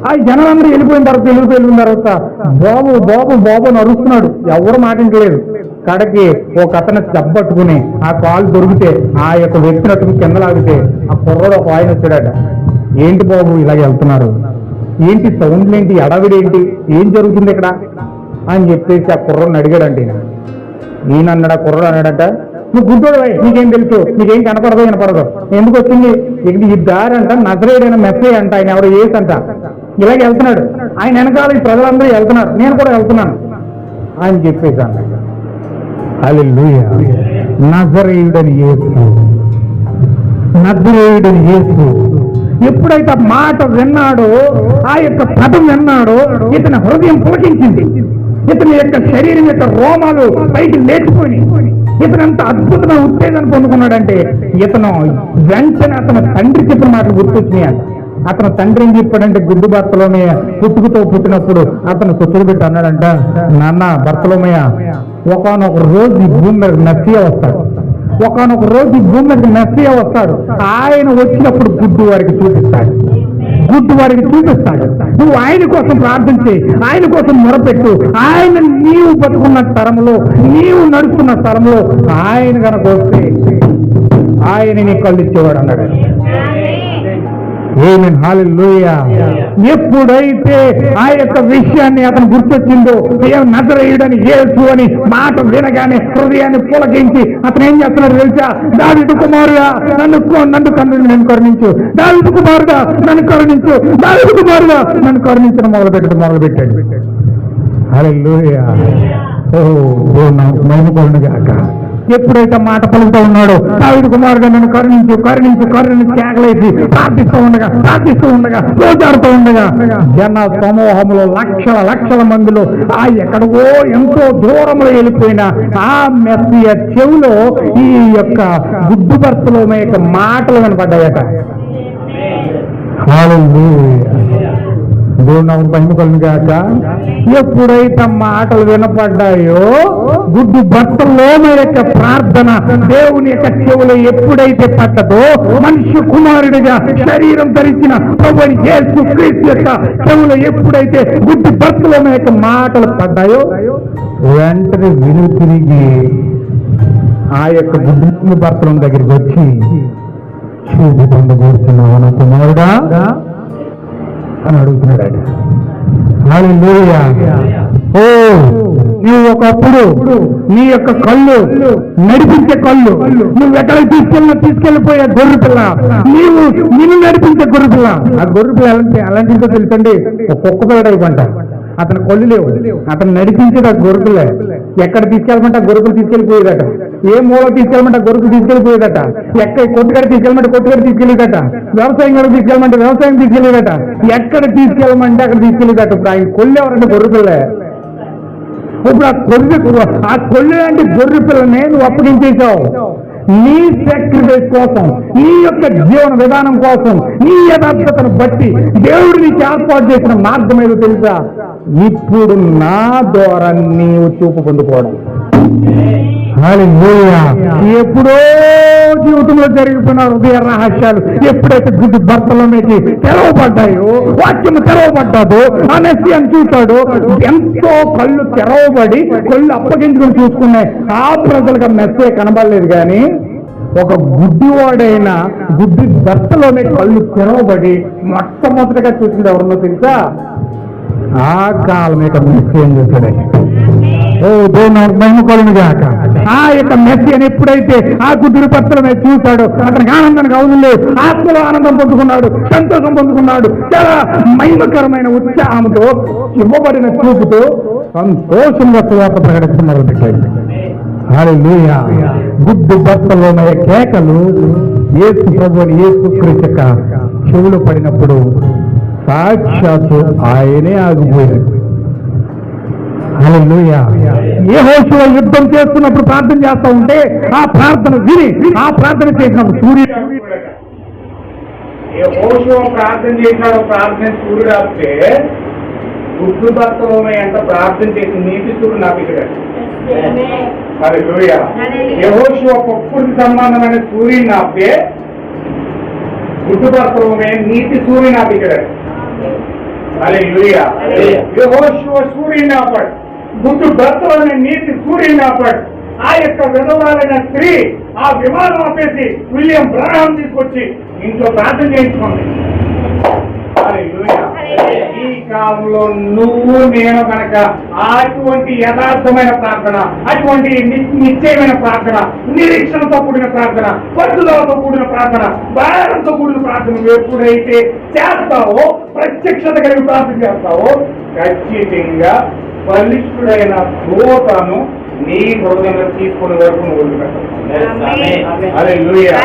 ఆ జనాలందరూ వెళ్ళిపోయిన తర్వాత బాబు బాబు బాబు అని అరుస్తున్నాడు, ఎవరు మాటించలేదు. కడకి ఒక అతను చెప్పట్టుకుని ఆ కాలు దొరికితే ఆ యొక్క వ్యక్తినట్టుకు కింద లాగితే ఆ కుర్రోడు ఒక ఆయన వచ్చాడట. ఏంటి బాబు ఇలాగ వెళ్తున్నారు, ఏంటి సౌండ్లు ఏంటి, అడవిడేంటి, ఏం జరుగుతుంది ఇక్కడ అని చెప్పేసి ఆ కుర్రోడిని అడిగాడంటే ఈయన అన్నాడు, ఆ కుర్రోడు అన్నాడట, నువ్వు గుడ్డోడు, నీకేం తెలుసు, నీకేం కనపడదు ఎందుకు వచ్చింది ఇక్కడ ఈ దారి అంట, నజరేయుడైన మెస్సీ అంట, ఆయన ఎవరు యేసు అంట, ఇలాగ వెళ్తున్నాడు, ఆయన వెనకాల ఈ ప్రజలందరూ వెళ్తున్నారు, నేను కూడా వెళ్తున్నాను అని చెప్పేశాను. హల్లెలూయా. నజరేయుడని యేసు ఎప్పుడైతే ఆ మాట విన్నాడో, ఆ యొక్క పదం విన్నాడో ఇతని హృదయం పులకించింది. ఇతని యొక్క శరీరం యొక్క రోమాలు పైకి లేచిపోయి ఇతనంత అద్భుతమైన ఉత్తేజాన్ని పొందుకున్నాడంటే ఇతను వెంటనే అతను తండ్రి చెప్పిన మాటలు గుర్తొచ్చినాయి. అతను తండ్రి ఏం చెప్పాడంటే, గుడ్డు భర్తలోమయ్య పుట్టుకతో పుట్టినప్పుడు అతను కూర్చోబెట్టి అన్నాడంట, నాన్న భర్తలోమయ్య, ఒకనొక రోజు ఈ భూమి మీద మెస్సియా వస్తాడు, ఆయన వచ్చినప్పుడు గుడ్డు వారికి చూపిస్తాడు. నువ్వు ఆయన కోసం ప్రార్థించి, ఆయన కోసం మొరపెట్టు. ఆయన నీవు బతుకున్న తరంలో, నీవు నడుస్తున్న తరంలో ఆయన కనుక వస్తే ఆయన నీ కళ్ళు ఇచ్చేవాడు అన్నాడు. ఆమేన్. హల్లెలూయా. ఎప్పుడైతే ఆ యొక్క విషయాన్ని అతను గుర్తొచ్చిందో, నజరేయుడని యేసు అని మాట వినగానే హృదయాన్ని పులకించి అతను ఏం చేస్తున్నాడు తెలుసా? దావీదు కుమారుడా నన్ను కరుణించు, దావీదు కుమారుడా నన్ను కరుణించు, దావీదు కుమారుడా నన్ను కరుణించడం మొదలుపెట్టాడు. హల్లెలూయా. ఓ నాకు మహిమ కలుగుగాక. ఎప్పుడైతే మాట పలుకుతూ ఉన్నాడో, దావీదు కుమారుడు నన్ను కరుణించు కేకలేసి ప్రార్థిస్తూ ఉండగా పోజాడుతూ ఉండగా జన సమూహంలో లక్షల మందిలో ఆ ఎక్కడికో ఎంతో దూరంలో వెళ్ళిపోయిన ఆ మెస్సియా చెవిలో ఈ యొక్క గుడ్డు భర్తలో మాటలు వినపడ్డాయట. దేవుడు పైన కాక ఎప్పుడైతే మాటలు వినపడ్డాయో గుడ్డు భర్తలోమ యొక్క ప్రార్థన దేవుని యొక్క చెవులో ఎప్పుడైతే పడ్డదో మనుష్య కుమారుడిగా శరీరం ధరించిన ప్రభువైన యేసు క్రీస్తు యొక్క చెవులో ఎప్పుడైతే గుడ్డు భర్తలోమ యొక్క మాటలు పడ్డాయో వెంటనే విను తిరిగి ఆ యొక్క గుడ్డు భర్తల దగ్గరికి వచ్చి చూపు పొందకూడుతున్నావు నా కుమారుడా అని అడుగుతున్నాడు ఆయన. హల్లెలూయా. ఓ నువ్వు ఒకప్పుడు నీ యొక్క కళ్ళు నడిపించే కళ్ళు నువ్వు ఎక్కడికి తీసుకెళ్ళిపోయే గొర్రె పిల్ల, నీవు నిన్ను నడిపించే గొర్రె పిల్ల. ఆ గొర్రె పిల్ల అలాంటితో తెలుసండి, ఒక కుక్క పిల్లడైపోంట. అతను కళ్ళు లేవు, అతను నడిపించేది ఆ గొర్రెలే. ఎక్కడ తీసుకెళ్ళమంటే ఆ గొర్రెలు తీసుకెళ్ళిపోయేదట, ఏ మూల తీసుకెళ్ళమంటే ఆ గొర్రెలు తీసుకెళ్ళిపోయేదట, ఎక్కడ కొట్టుగడ తీసుకెళ్ళమంటే కొట్టుగడ తీసుకెళ్ళేదట, వ్యవసాయం కూడా తీసుకెళ్ళమంటే వ్యవసాయం తీసుకెళ్ళేదట, ఎక్కడ తీసుకెళ్ళమంటే అక్కడ తీసుకెళ్ళేదట. ఇప్పుడు ఆయన కొల్లు ఎవరంటే గొర్రె పిల్లే. ఇప్పుడు ఆ కొల్లు అంటే గొర్రె పిల్లని నువ్వు అప్పగించేసావు. నీ సాక్రిఫైస్ కోసం, నీ యొక్క జీవన విధానం కోసం, నీ యథార్థతను బట్టి దేవుడు నీకు ఏర్పాటు చేసిన మార్గం ఏదో తెలుసా? ఇప్పుడు నా ద్వారా నీవు చూపు పొందుకోవడం. హల్లెలూయా. ఎప్పుడో జీవితంలో జరిగిపోయిన హృదయ రహస్యాలు ఎప్పుడైతే గుడ్డు భర్తలోకి తెరవబడ్డాయో, వాక్యం తెరవబడ్డాదో, ఆ మెస్సియాను చూశాడో, ఎంతో కళ్ళు తెరవబడి కళ్ళు అప్పగించుకుని చూసుకున్నాయి. ఆ ప్రజలకు మెస్సియా కనబడలేదు. కానీ ఒక గుడ్డివాడైన గుడ్డి భర్తలోనే కళ్ళు తెరవబడి మొట్టమొదటిగా చూసింది ఎవరినో తెలుసా? ఆ కాలం యొక్క మెస్సియాను చూశాడు. ఓ దేవుని మహిమకొలను గాక. ఆ యొక్క మెస్సియాను ఎప్పుడైతే ఆ గుడ్డి భర్తల మీద చూశాడో అతనికి ఆనందానికి అవసరం లేదు, ఆత్మలో ఆనందం పొందుకున్నాడు, సంతోషం పొందుకున్నాడు. చాలా మహిమకరమైన ఉత్సాహంతో ఇవ్వబడిన చూపుతో సంతోషంగా సువార్త ప్రకటిస్తున్నారు. హల్లెలూయా. గుడ్డు భర్తలోన కేకలు యేసు ప్రభువుని యేసు క్రీస్తు యొక్క చెవులు పడినప్పుడు సాక్షాత్తు ఆయనే ఆగిపోయాడు. హల్లెలూయా. యెహోషువ యుద్ధం చేస్తున్నప్పుడు ప్రార్థన చేస్తా ఉంటే ఆ ప్రార్థన విని ఆ ప్రార్థన చేసినప్పుడు సూర్యుడు యెహోషువ ప్రార్థన చేసినాడు. ప్రార్థన సూర్యుడు ఆపితే గుడ్డు భర్తలోనే ఎంత ప్రార్థన చేసి నీతి సూర్యుడు నాపిస్తాడు. హల్లెలూయా. యెహోషువ ప్రకృతి సంబంధమైన సూర్యుని ఆపితే గుడ్డు భర్తలోనే నీతి సూర్యుని ఆపిస్తాడు. హల్లెలూయా. యెహోషువ సూర్యుని ఆపాడు, గుడ్డు భర్తలోనే నీతి సూర్యుని ఆపాడు. ఆ యొక్క విధవాలైన స్త్రీ ఆ విమానం ఆపేసి విలియం బ్రహ్మాం తీసుకొచ్చి ఇంట్లో ప్రార్థన చేయించుకుంది. ఈ కాలంలో నువ్వు నేను కనుక అటువంటి యథార్థమైన ప్రార్థన, అటువంటి నిశ్చయమైన ప్రార్థన, నిరీక్షణతో కూడిన ప్రార్థన, పట్టుదలతో కూడిన ప్రార్థన, భారంతో కూడిన ప్రార్థన ఎప్పుడైతే చేస్తావో, ప్రత్యక్షత కలిగి ప్రార్థన చేస్తావో, ఖచ్చితంగా బలిష్ఠుడైన దూతను నీ హృదయంలో తీసుకునే వరకు నువ్వు వదిలిపెట్టావు. హల్లెలూయా.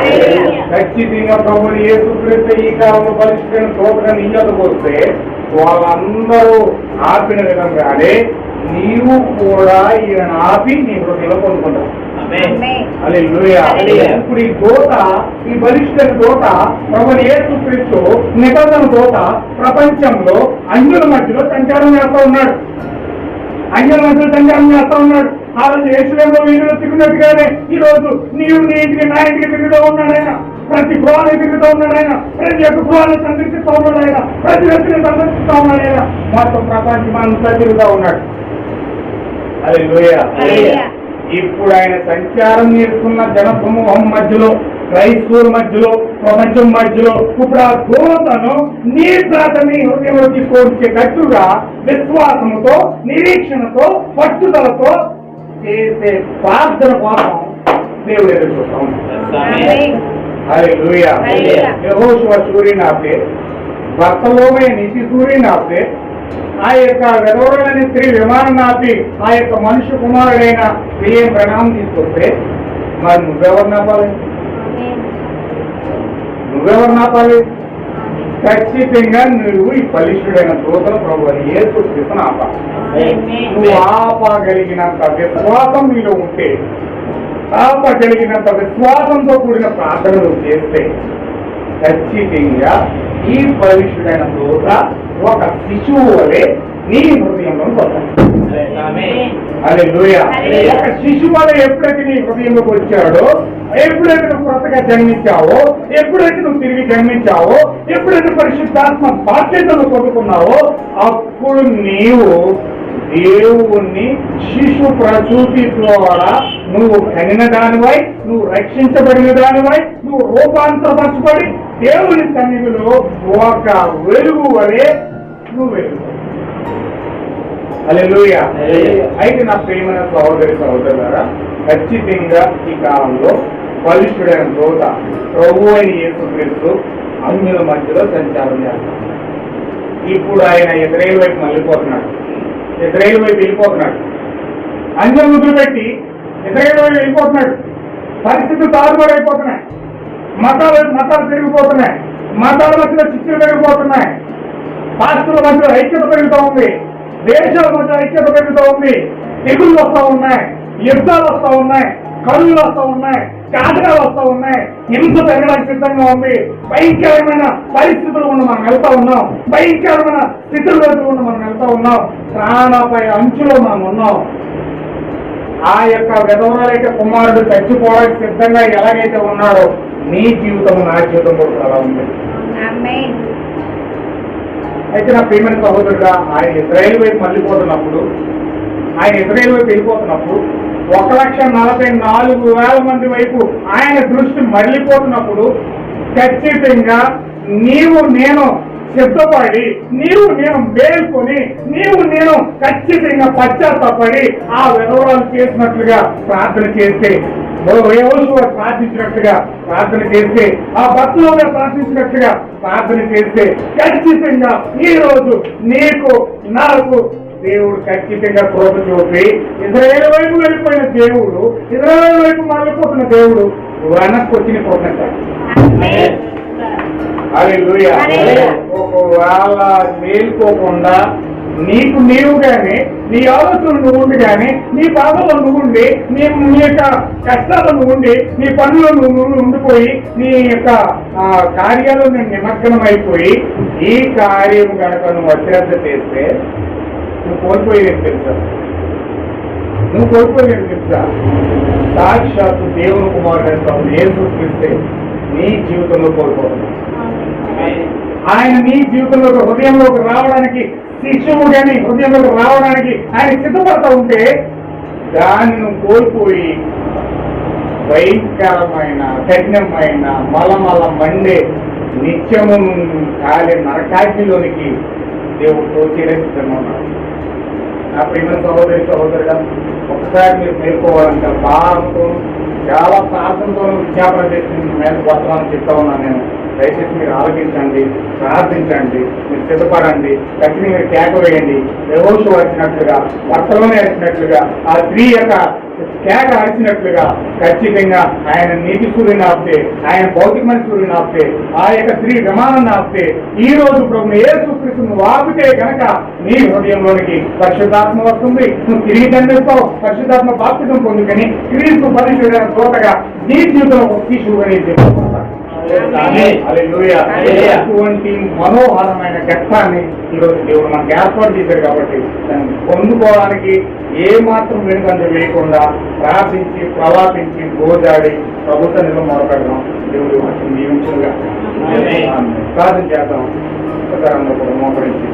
ఖచ్చితంగా ప్రభువుని యేసుక్రీస్తు ఈ కాలంలో బలిష్ఠుడైన దూతగా నీ యొద్దకు వస్తే వాళ్ళందరూ ఆపిన విధంగానే నీవు కూడా ఈయన ఆపి నీ హృదయంలో పొందుకుంటావు. హల్లెలూయా. ఇప్పుడు ఈ దూత, ఈ బలిష్ఠుడైన దూత ప్రభువుని యేసుక్రీస్తు నిబంధన దూత ప్రపంచంలో అన్యుల మధ్యలో సంచారం చేస్తా ఉన్నాడు. అన్యుల మధ్యలో సంచారం చేస్తా ఉన్నాడు. ఆ రోజు యేసులేమో వీధిలో తిరిగినట్టుగానే ఈ రోజు నీవు నీ ఇంటికి నా ఇంటికి తిరుగుతూ ఉన్నాడు ఆయన. ప్రతి గృహాన్ని తిరుగుతూ ఉన్నాడు ఆయన. ప్రతి ఒక్క గృహాన్ని సందర్శిస్తూ ఉన్నాడు ఆయన. ప్రతి వ్యక్తిని సందర్శిస్తూ ఉన్నాడు ఆయన. మొత్తం ప్రపంచం అంతా తిరుగుతూ ఉన్నాడు. హల్లెలూయా. ఇప్పుడు ఆయన సంచారం చేస్తున్న జన సమూహం మధ్యలో, క్రైస్తవుల మధ్యలో, ప్రపంచం మధ్యలో ఇప్పుడు ఆ దూతను నీ ప్రార్థన హృదయంలో తీసుకొచ్చేటట్టుగా విశ్వాసముతో, నిరీక్షణతో, పట్టుదలతో చేసే ప్రార్థన కోసం దేవుడు ఎదురు చూస్తా ఉన్నాడు. హల్లెలూయా. యెహోషువ సూర్యుని ఆపే, భర్తలోనే నీతి సూర్యుని ఆపే, ఆ యొక్క విధవరైన స్త్రీ విమానం ఆపి ఆ యొక్క మనుష్య కుమారుడైన విలియం బ్రహ్మాం తీసుకొస్తే మరి నువ్వెవరు నాపాలి? నువ్వెవరు నాపాలి? ఖచ్చితంగా నువ్వు ఈ బలిష్ఠుడైన దూతను ప్రభువుని యేసుక్రీస్తును ఆపాలి. నువ్వు ఆపగలిగినంత విశ్వాసం నీలో ఉంటే, ఆపగలిగినంత విశ్వాసంతో కూడిన ప్రార్థన నువ్వు చేస్తే ఖచ్చితంగా ఈ బలిష్ఠుడైన దూత ఒక శిశువు వలె నీ హృదయంలో వస్తాడు. హల్లెలూయా. ఒక శిశువు వలె ఎప్పుడైతే నీ హృదయంలోకి వచ్చాడో, ఎప్పుడైతే నువ్వు కొత్తగా జన్మించావో, ఎప్పుడైతే నువ్వు తిరిగి జన్మించావో, ఎప్పుడైతే పరిశుద్ధాత్మ బాధ్యతలు పొందుకున్నావో, అప్పుడు నీవు దేవుణ్ణి శిశు ప్రసూతి ద్వారా నువ్వు కనిన దానివై, నువ్వు రక్షించబడిన దానివై, నువ్వు రూపాంతరపరచబడి దేవుని సన్నిధిలో ఒక వెలుగు వలె నువ్వు వెలుగు. హల్లెలూయా. అయితే నా ప్రియమైన సహోదరి సహోదరులారా, ఖచ్చితంగా ఈ కాలంలో బలిష్ఠుడైన దూత ప్రభు అయిన యేసుక్రీస్తు అన్యుల మధ్యలో సంచారం చేస్తాడు. ఇప్పుడు ఆయన ఇజ్రాయేలు వైపు మళ్ళీపోతున్నాడు, ఇజ్రాయేలు వైపు వెళ్ళిపోతున్నాడు. అన్యుల ముద్దులు పెట్టి ఇజ్రాయేలు వైపు వెళ్ళిపోతున్నాడు. పరిస్థితులు తారుమారైపోతున్నాయి, మతాలు పెరిగిపోతున్నాయి, మతాల మధ్యలో చిచ్చులు పెరిగిపోతున్నాయి, పాస్టుల మధ్యలో ఐక్యత పెరుగుతూ ఉంది, దేశాల మధ్య ఐక్యత పెరుగుతూ ఉంది, తెగుళ్ళు వస్తూ ఉన్నాయి, యుద్ధాలు వస్తూ ఉన్నాయి, కరువులు వస్తూ ఉన్నాయి, కాటకాలు వస్తూ ఉన్నాయి, హింస పెరగడానికి సిద్ధంగా ఉంది. భయంకరమైన పరిస్థితులు ఉన్న మనం వెళ్తా ఉన్నాం, భయంకరమైన స్థితులు ఉన్న మనం వెళ్తా ఉన్నాం, ప్రాణపై అంచులో మనం ఉన్నాం. ఆ యొక్క విధవరాలైతే కుమారుడు చచ్చిపోవడానికి సిద్ధంగా ఎలాగైతే ఉన్నాడో నీ జీవితం నా జీవితం కూడా అలా ఉంది. అయితే నా ప్రియమైన సహోదరుగా ఆయన ఇజ్రాయేల్ వైపు మళ్ళీపోతున్నప్పుడు, ఆయన ఇజ్రాయేల్ వైపు వెళ్ళిపోతున్నప్పుడు 1,44,000 మంది వైపు ఆయన దృష్టి మళ్ళీపోతున్నప్పుడు ఖచ్చితంగా నీవు నేను సిద్ధపడి, నీవు నేను మేల్కొని, నీవు నేను ఖచ్చితంగా పశ్చాత్తపడి ఆ విధవరాలు చేసినట్లుగా ప్రార్థన చేస్తే, ప్రార్థించినట్లుగా ప్రార్థన చేస్తే, ఆ భక్తులుగా ప్రార్థించినట్లుగా ప్రార్థన చేస్తే ఖచ్చితంగా ఈ రోజు నీకు నాకు దేవుడు ఖచ్చితంగా కృప చూపి ఇజ్రాయేలు వైపు వెళ్ళిపోయిన దేవుడు, ఇజ్రాయేలు వైపు మళ్ళీపోతున్న దేవుడు వెనక్కి వచ్చిన కృపణిస్తాడు. హల్లెలూయా. ఒకవేళ మేల్కోకుండా నీకు నీవు గాని, నీ ఆలోచనలు నువ్వు ఉండి కానీ, నీ బాధలో నువ్వు ఉండి, నీ యొక్క కష్టాల్లో నువ్వు ఉండి, నీ పనుల్లో నువ్వు ఉండిపోయి, నీ యొక్క కార్యాలు నేను నిమగ్నం అయిపోయి ఈ కార్యం కనుక నువ్వు అశ్రద్ధ చేస్తే నువ్వు కోల్పోయేది తెలుసా? నువ్వు కోల్పోయేది తెలుసా? సాక్షాత్తు దేవుని కుమారుడు యేసుక్రీస్తే నీ జీవితంలో కోల్పోతున్నావు. ఆయన నీ జీవితంలో హృదయంలోకి రావడానికి, శిశువు కానీ హృదయంలోకి రావడానికి ఆయన సిద్ధపడతా ఉంటే దాన్ని నువ్వు కోల్పోయి భయంకరమైన కఠినమైన మలమల మండే నిత్యము కాలే నరకాగ్నిలోనికి దేవుడు తోచేరే సిద్ధంగా ఉన్నాడు. నా ప్రియమైన సహోదరి సహోదరుగా ఒకసారి మీరు మేల్కోవాలంటే భారంతో చాలా ప్రార్థనతో విజ్ఞాపన చేసి మీద వర్తమానం చెప్తా ఉన్నాను నేను. దయచేసి మీరు ఆలోచించండి, ప్రార్థించండి, మీరు సిద్ధపడండి, ఖచ్చితంగా మీరు కేక వేయండి. యెహోషువ అరిచినట్లుగా, వర్తలోనే అరిచినట్లుగా, ఆ స్త్రీ యొక్క కేక అరిచినట్లుగా ఖచ్చితంగా ఆయన నీతి సూర్యుని ఆపితే, ఆయన భౌతికమైన సూర్యుని ఆపితే, ఆ యొక్క స్త్రీ విమానాన్ని ఆపితే, ఈ రోజు ప్రభువు యేసుక్రీస్తును ఆపితే కనుక నీ హృదయంలోనికి పరిశుద్ధాత్మ వస్తుంది. నువ్వు తిరిగి జన్మిస్తావు, పరిశుద్ధాత్మ బాప్తిజం పొందుకొని క్రీస్తు పరిశుద్ధమైన దూతగా నీ జీవితంలో ఒక శిశువుగా నీ జీవితం. అటువంటి మనోహరమైన ఘట్టాన్ని ఈరోజు దేవుడు మనకు ఏర్పాటు చేశాడు కాబట్టి దాన్ని పొందుకోవడానికి ఏ మాత్రం వెనుకంజ వేయకుండా ప్రార్థించి ప్రలాపించి గోజాడి ప్రభుత్వంలో మొదలుపెడదాం. దేవుడి వాటిని నియమించగా ప్రార్థన చేద్దాం. ఒకసారి అందరూ కూడా మోకరించి